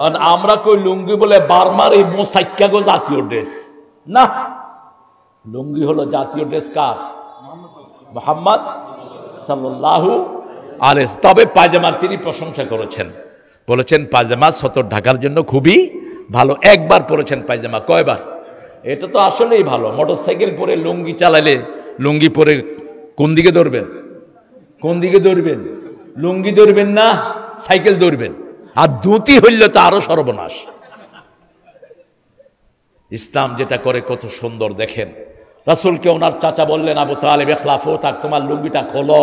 আর আমরা কই লুঙ্গি বলে বার্মার এই মোসাইক্যাগো জাতীয় ড্রেস না, লুঙ্গি হলো জাতীয় ড্রেস কার? মুহাম্মদ সাল্লাল্লাহু আলাইহি। তবে পায়জামার তিনি প্রশংসা করেছেন, বলেছেন পায়জামা সতর ঢাকার জন্য খুবই ভালো। একবার পরেছেন পায়জামা, কয়বার? এটা তো আসলেই ভালো। মোটরসাইকেল পরে লুঙ্গি চালালে, লুঙ্গি পরে কোন দিকে দৌড়বেন? কোন দিকে দৌড়বেন? লুঙ্গি দৌড়বেন না, সাইকেল দৌড়বেন। আর ধুতি হইলে তো আরো সর্বনাশ। ইসলাম যেটা করে কত সুন্দর দেখেন। রাসূলকে ওনার চাচা বললেন আবু তালেব ইখলাফু তাক, তোমার লুঙ্গিটা খোলো।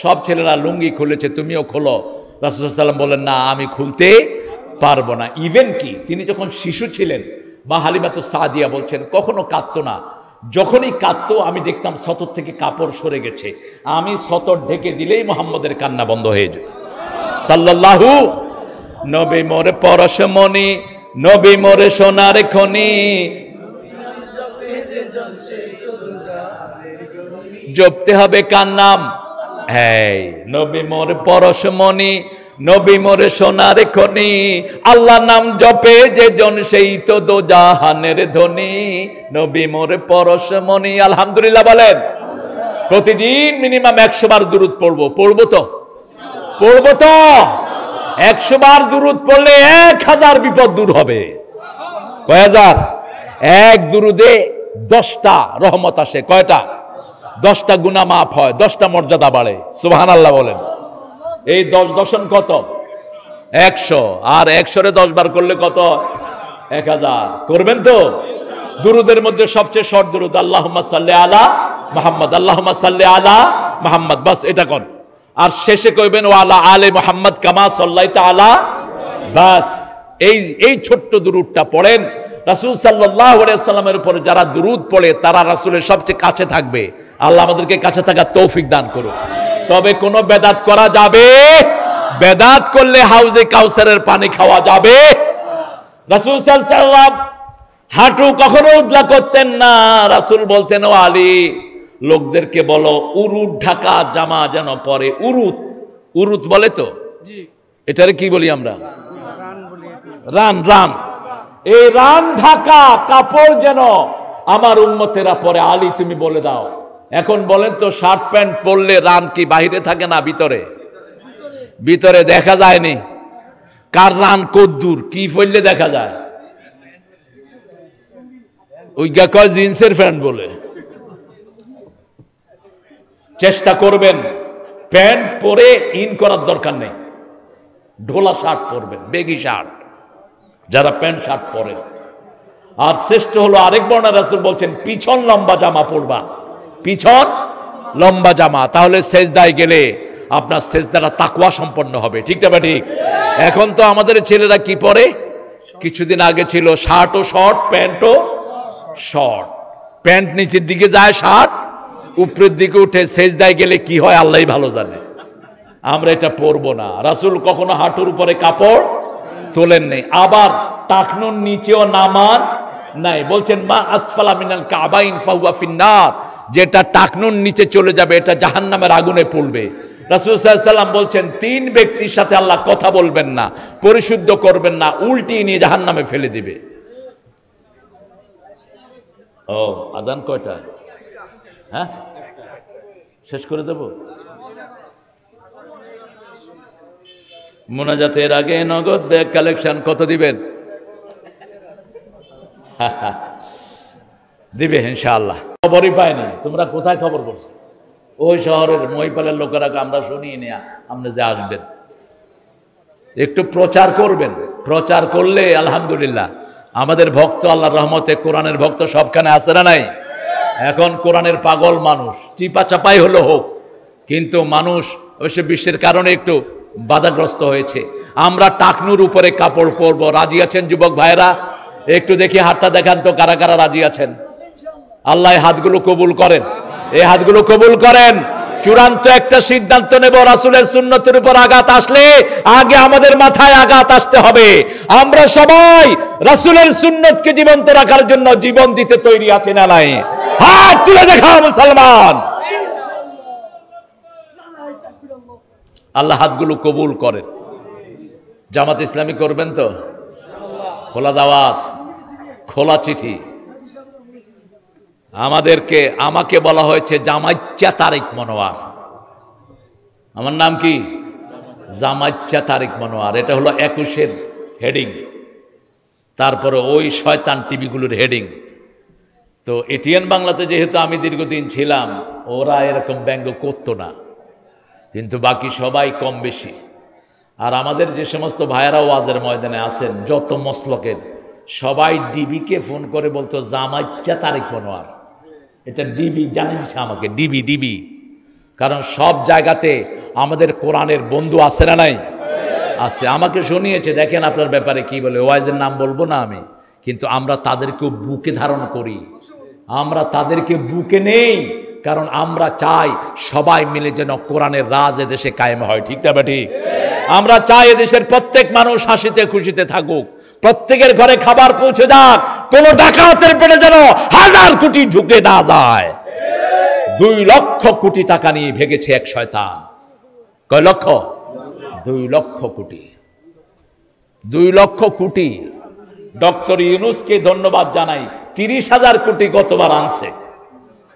সব ছেলেরা লুঙ্গি খুলেছে, তুমিও খোলো। রাসূল সাল্লাল্লাহু আলাইহি ওয়াসাল্লাম বললেন না, আমি খুলতে পারবো না। ইভেন কি তিনি যখন শিশু ছিলেন, মা হালিমাতুস সাদিয়া বলছেন কখনো কাঁদতো না। যখনই কাঁদতো আমি দেখতাম সতর থেকে কাপড় সরে গেছে, আমি সতর ঢেকে দিলেই মুহাম্মদের কান্না বন্ধ হয়ে যেত সাল্লাল্লাহু। নবী মোরে পরশমণি, নবী মোরে সোনার খনি, জপতে হবে কার নাম? হ্যাঁ, নবী মোরে পরশমণি, নবী মোরে সোনার খনি, আল্লাহ নাম জপে যে জন সেই তো দোজাহানের ধনী। নবী মোরে পরশমণি। আলহামদুলিল্লাহ বলেন। প্রতিদিন মিনিমাম 100 বার দুরূদ পড়বো। পড়বো তো? 100 বার দুরূদ পড়লে 1000 বিপদ দূর হবে। কয় হাজার? এক দুরূদে 10টা রহমত আসে। কয়টা? 10টা গুনাহ মাফ হয়, 10টা মর্যাদা বাড়ে। সুবহানাল্লাহ বলেন। এই 10 দশন কত? 100। আর 100 রে 10 বার করলে কত? 1000। করবেন তো? দুরূদের মধ্যে সবচেয়ে শর্ট দুরূদ আল্লাহুম্মা সাল্লি আলা মুহাম্মদ, আল্লাহুম্মা সাল্লি আলা মুহাম্মদ। বাস এটা কোন। আর শেষে কইবেন ওয়ালা আলে মুহাম্মদ কামা সাল্লাইতা আলা, বাস। এই ছোট্ট দুরূদটা পড়েন। রাসূল সাল্লাল্লাহু আলাইহি ওয়াসাল্লামের উপর যারা দুরূদ পড়ে তারা রাসূলের সবচেয়ে কাছে থাকবে। আল্লাহ আমাদেরকে কাছে থাকার তৌফিক দান করুন। তবে কোনো বেদাত করা যাবে? বেদাত করলে হাউজে কাউসারের পানি খাওয়া যাবে? রাসূল সাল্লাল্লাহু আলাইহি ওয়াসাল্লাম হাঁটু কখনো উদলা করতেন না। রাসূল বলতেন, ও আলী, লোকদেরকে বলো উরুত ঢাকা জামা যেন পরে। উরুত বলে তো, এটারে কি বলি আমরা? রান। এই রান ঢাকা কাপড় যেন আমার উম্মতেরা পরে। আলী, তুমি বলে দাও। এখন বলেন তো, শার্ট প্যান্ট পরলে রান কি বাহিরে থাকে না ভিতরে? ভিতরে দেখা যায়নি। কার রান কদ্দুর কি ফেললে দেখা যায়? ওই গা কয় জিন্সের প্যান্ট বলে। চেষ্টা করবেন প্যান্ট পরে ইন করার দরকার নেই, ঢোলা শার্ট পরবেন, বেগি শার্ট, যারা প্যান্ট শার্ট পরেন। আর শ্রেষ্ঠ হলো আরেক বর্ণনা, রাসূল বলছেন পিছন লম্বা জামা পরবা, পিছন লম্বা জামা। তাহলে সেজদায় গেলে আপনার সেজদাটা তাকওয়া সম্পন্ন হবে। ঠিক না ঠিক? এখন তো আমাদের ছেলেরা কি পরে? কিছুদিন আগে ছিল শার্টও শর্ট, প্যান্টও শর্ট, প্যান্ট নিচের দিকে যায়, শার্ট উপরের দিকে উঠে। সেজদায় গেলে কি হয় আল্লাহই ভালো জানে। আমরা এটা পরবো না। রাসূল কখনো হাঁটুর উপরে কাপড় তোলেন নেই, আবার টাকনুর নিচেও নামান নাই। বলছেন মা আসফালা মিনাল কাবাইন ফাহুয়া ফিন্নার, যেটা টাকনুর নিচে চলে যাবে এটা জাহান্নামের আগুনে পড়বে। রাসূল সাল্লাল্লাহু আলাইহি ওয়াসাল্লাম বলছেন তিন ব্যক্তির সাথে আল্লাহ কথা বলবেন না, পরিশুদ্ধ করবেন না, উল্টিয়ে নিয়ে জাহান্নামে ফেলে দিবে। ও আজান কয়টা? হ্যাঁ, শেষ করে দেব। মোনাজাতের আগে নগদ ব্যাগ কালেকশন কত দিবেন? দিবে ইনশাআল্লাহ। খবরই পাইনি, তোমরা কোথায় খবর করছো? ওই শহরের মহিপালের লোকেরা আমরা শুনিয়ে নিয়ে আপনি যে আসবেন, একটু প্রচার করবেন। প্রচার করলে আলহামদুলিল্লাহ আমাদের ভক্ত আল্লাহর রহমতে কোরআনের ভক্ত সবখানে আছে না নাই? এখন কোরআনের পাগল মানুষ চিপা চাপাই হলো হোক, কিন্তু মানুষ অবশ্য বিশ্বের কারণে একটু বাধাগ্রস্ত হয়েছে। আমরা টাকনুর উপরে কাপড় পরবো, রাজি আছেন যুবক ভাইরা? একটু দেখি হাতটা দেখান তো, কারা কারা রাজি আছেন? আল্লাহ হাতগুলো কবুল করেন, এই হাতগুলো কবুল করেন। চূড়ান্ত একটা সিদ্ধান্ত নেব, রাসূলের সুন্নতের উপর আঘাত আসলে আগে আমাদের মাথায় আঘাত আসতে হবে। আমরা সবাই রাসূলের সুন্নতকে জীবন্ত রাখার জন্য জীবন দিতে তৈরি আছি না নাই? হাত তুলে দেখাও মুসলমান। আল্লাহ হাতগুলো কবুল করেন। জামাত ইসলামী করবেন তো? খোলা দাওয়াত, খোলা চিঠি। আমাকে বলা হয়েছে জামাইচ্চা তারিক মনোয়ার। আমার নাম কি? জামাইচ্চা তারিক মনোয়ার। এটা হলো 21-এর হেডিং, তারপরে ওই শয়তান টিভিগুলোর হেডিং। তো এটিএন বাংলাতে যেহেতু আমি দীর্ঘদিন ছিলাম, ওরা এরকম ব্যঙ্গ করতো না, কিন্তু বাকি সবাই কম বেশি। আর আমাদের যে সমস্ত ভাইয়েরা ওয়াজের ময়দানে আছেন যত মসলকের, সবাই ডিবিকে ফোন করে বলতো জামাইচ্চা তারিক মনোয়ার। এটা ডিবি জানিস আমাকে, ডিবি। কারণ সব জায়গাতে আমাদের কোরআনের বন্ধু আছে না নাই? আছে। আমাকে শুনিয়েছে, দেখেন আপনার ব্যাপারে কি বলে। ওয়াইজের নাম বলবো না আমি, কিন্তু আমরা তাদেরকেও বুকে ধারণ করি, আমরা তাদেরকে বুকে নেই। কারণ আমরা চাই সবাই মিলে যেন কোরআনের রাজ এদেশে কায়েম হয়। ঠিক না ঠিক? আমরা চাই এদেশের প্রত্যেক মানুষ হাসিতে খুশিতে থাকুক, প্রত্যেকের ঘরে খাবার পৌঁছে যাক, কোন ডাকাতের পেটে যেন 1000 কোটি ঢুকে না যায়। 2 লক্ষ কোটি টাকা নিয়ে ভেগেছে এক শয়তান। কয় লক্ষ? 2 লক্ষ কোটি। 2 লক্ষ কোটি। ডক্টর ইউনূসকে ধন্যবাদ জানাই, 30,000 কোটি গতবার আনছে,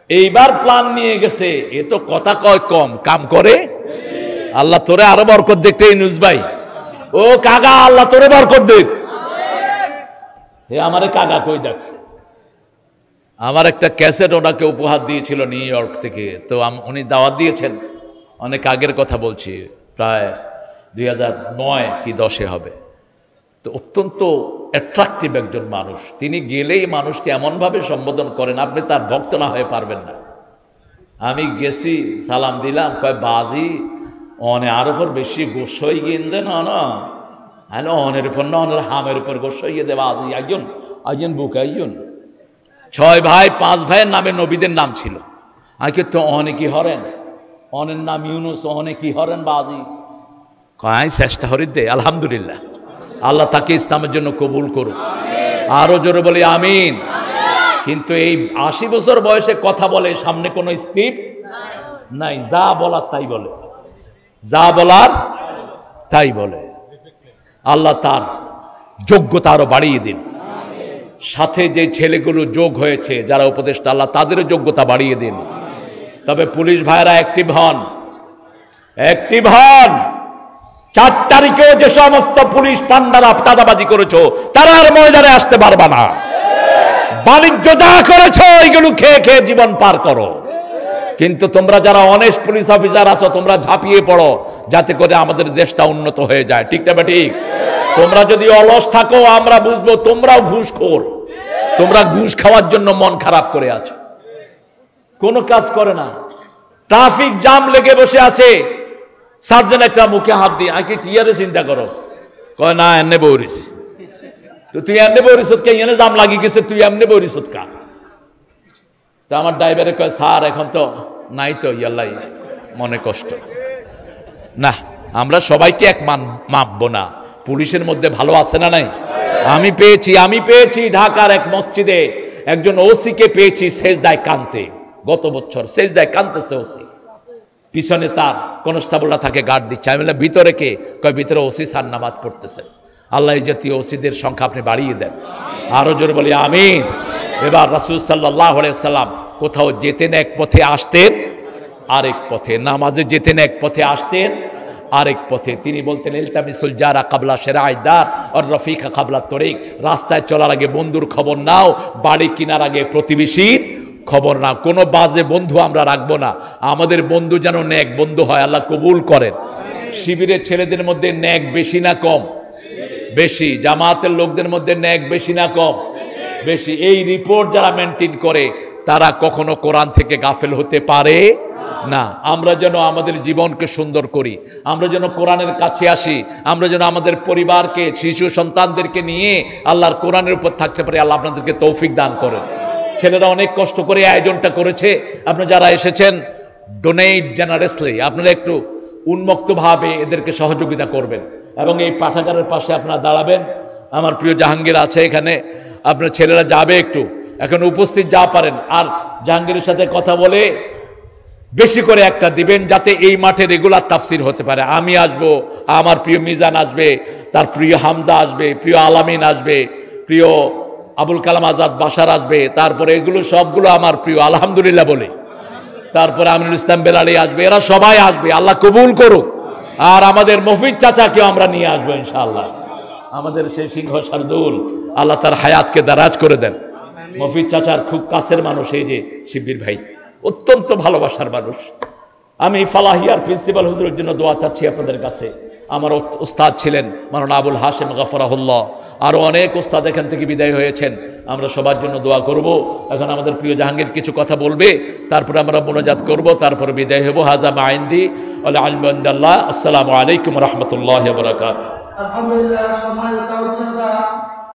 এইবার প্ল্যান নিয়ে গেছে। এ তো কথা কয় কম, কাম করে। আল্লাহ তোরে আরো বরকত দেখতে ইউনূস ভাই। ও কাগা, আল্লাহ তোরে বরকত দেখ। হে আমারে কাগা কই ডাকছে। আমার একটা ক্যাসেট ওনাকে উপহার দিয়েছিল নিউ ইয়র্ক থেকে। তো উনি দাওয়াত দিয়েছেন, অনেক আগের কথা বলছি, প্রায় 2009 কি 10-এ হবে। তো অত্যন্ত অ্যাট্রাকটিভ একজন মানুষ। তিনি গেলেই মানুষকে এমনভাবে সম্বোধন করেন, আপনি তার ভক্ত না হয়ে পারবেন না। আমি গেছি, সালাম দিলাম, কয় বাজি অনে আর উপর বেশি গোস হয়ে গিয়ে না হ্যালো অনের উপর না অনের হামের উপর গোস হয়ে দেবা আজ আইন বুক আইন 6 ভাই 5 ভাইয়ের নামে নবীদের নাম ছিল আগে তো অনেকই হরেন অনের নাম ইউনুস অনেকই হরেন বাজি কয় চেষ্টা হরি দে আলহামদুলিল্লাহ আল্লাহ তাকে ইসলামের জন্য কবুল করুক আরো জোরে বলি আমিন কিন্তু এই 80 বছর বয়সে কথা বলে সামনে কোনো স্ক্রিপ্ট নাই যা বলার তাই বলে যা বলার তাই বলে আল্লাহ তার যোগ্যতা আরো বাড়িয়ে দিন সাথে যে ছেলেগুলো যোগ হয়েছে যারা উপদেষ্টা আল্লাহ তাদেরও যোগ্যতা বাড়িয়ে দিন তবে পুলিশ ভাইরা অ্যাক্টিভ হন 4 তারিখেও যে সমস্ত পুলিশ পান্ডারা চাঁদাবাজি করেছো তারা আর ময়দানে আসতে পারবে না বাণিজ্য যা করেছো এইগুলো খেয়ে খেয়ে জীবন পার করো কিন্তু তোমরা যারা অনেস্ট পুলিশ অফিসার আছো তোমরা ঝাঁপিয়ে পড়ো যাতে করে আমাদের দেশটা উন্নত হয়ে যায় ঠিক না ঠিক তোমরা যদি অলস থাকো আমরা বুঝবো তোমরাও ঘুষখোর তোমরা ঘুষ খাওয়ার জন্য মন খারাপ করে আছো কোনো কাজ করে না ট্রাফিক জ্যাম লেগে বসে আছে সার্জন একটা মুখে হাত দিয়ে আগে কি আরে চিন্তা করস কয় না এনে বৌরিস তো তুই এমনি বৌরিস কে এনে জাম লাগি গেছে তুই এমনি বৌরিস কা তো আমার ড্রাইভারে কয় স্যার এখন তো নাই তো ইয়াল্লাই মনে কষ্ট না আমরা সবাইকে এক মাপবো না পুলিশের মধ্যে ভালো আছে না নাই আমি পেয়েছি ঢাকার এক মসজিদে একজন ওসিকে পেয়েছি সেজদায় কানতে গত বছর সেজদায় কানতেছে ওসি পিছনে তার কনস্টেবলরা থাকে গার্ড দিচ্ছে আমি বললাম ভিতরে কে কয় ভিতরে ওসি স্যার নামাজ পড়তেছে আল্লাহ এই জাতীয় ওসিদের সংখ্যা আপনি বাড়িয়ে দেন আরো জোরে বলি আমিন এবার রাসূল সাল্লাল্লাহু আলাইহি সাল্লাম কোথাও যেতেন এক পথে আসতেন আরেক পথে নামাজে যেতেন এক পথে আসতেন আরেক পথে তিনি বলতেন ইলতামিসুল জারা কাবলা শিরাইদার আর রফিকা কাবলা তরিক রাস্তায় চলার আগে বন্ধুর খবর নাও বাড়ি কেনার আগে প্রতিবেশীর খবর নাও কোনো বাজে বন্ধু আমরা রাখবো না আমাদের বন্ধু যেন নেক বন্ধু হয় আল্লাহ কবুল করেন শিবিরের ছেলেদের মধ্যে নেক বেশি না কম বেশি জামাতের লোকদের মধ্যে নেক বেশি না কম বেশি এই রিপোর্ট যারা মেনটেন করে তারা কখনো কোরআন থেকে গাফেল হতে পারে না আমরা যেন আমাদের জীবনকে সুন্দর করি আমরা যেন কোরআনের কাছে আসি আমরা যেন আমাদের পরিবারকে শিশু সন্তানদেরকে নিয়ে আল্লাহর কোরআনের উপর থাকতে পারি আল্লাহ আপনাদেরকে তৌফিক দান করেন ছেলেরা অনেক কষ্ট করে আয়োজনটা করেছে আপনারা যারা এসেছেন ডোনেট জেনারেসলি আপনারা একটু উন্মুক্তভাবে এদেরকে সহযোগিতা করবেন এবং এই পাঠাগারের পাশে আপনারা দাঁড়াবেন আমার প্রিয় জাহাঙ্গীর আছে এখানে আপনার ছেলেরা যাবে একটু এখন উপস্থিত যা পারেন আর জাহাঙ্গীরের সাথে কথা বলে বেশি করে একটা দিবেন যাতে এই মাঠে রেগুলার তাফসির হতে পারে আমি আসব আমার প্রিয় মিজান আসবে তার প্রিয় হামজা আসবে প্রিয় আলামিন আসবে প্রিয় আবুল কালাম আজাদ বাশার আসবে তারপরে এগুলো সবগুলো আমার প্রিয় আলহামদুলিল্লাহ বলে তারপরে আমিনুল ইসলাম বেলালি আসবে এরা সবাই আসবে আল্লাহ কবুল করুক আর আমাদের মফিজ চাচাকেও আমরা নিয়ে আসবো ইনশাআল্লাহ আমাদের সেই সিংহ শারদুল আল্লাহ তার হায়াতকে দারাজ করে দেন মফিজ চাচার খুব কাছের মানুষ এই যে শিবির ভাই অত্যন্ত ভালোবাসার মানুষ আমি ফালাহিয়ার প্রিন্সিপাল হুজুরের জন্য দোয়া চাচ্ছি আপনাদের কাছে আমার উস্তাদ ছিলেন মাওলানা আবুল হাশেম গফরাহুল্লাহ আরও অনেক উস্তাদ এখান থেকে বিদায় হয়েছেন আমরা সবার জন্য দোয়া করব এখন আমাদের প্রিয় জাহাঙ্গীর কিছু কথা বলবে তারপরে আমরা মোনাজাত করব তারপরে বিদায় হব হাজা মাইন্দি ওয়ালা আলহামদুলিল্লাহ আসসালামু আলাইকুম রহমতুল্লাহ বারাকাতুহু আলহামদুলিল্লাহ সম্মানিত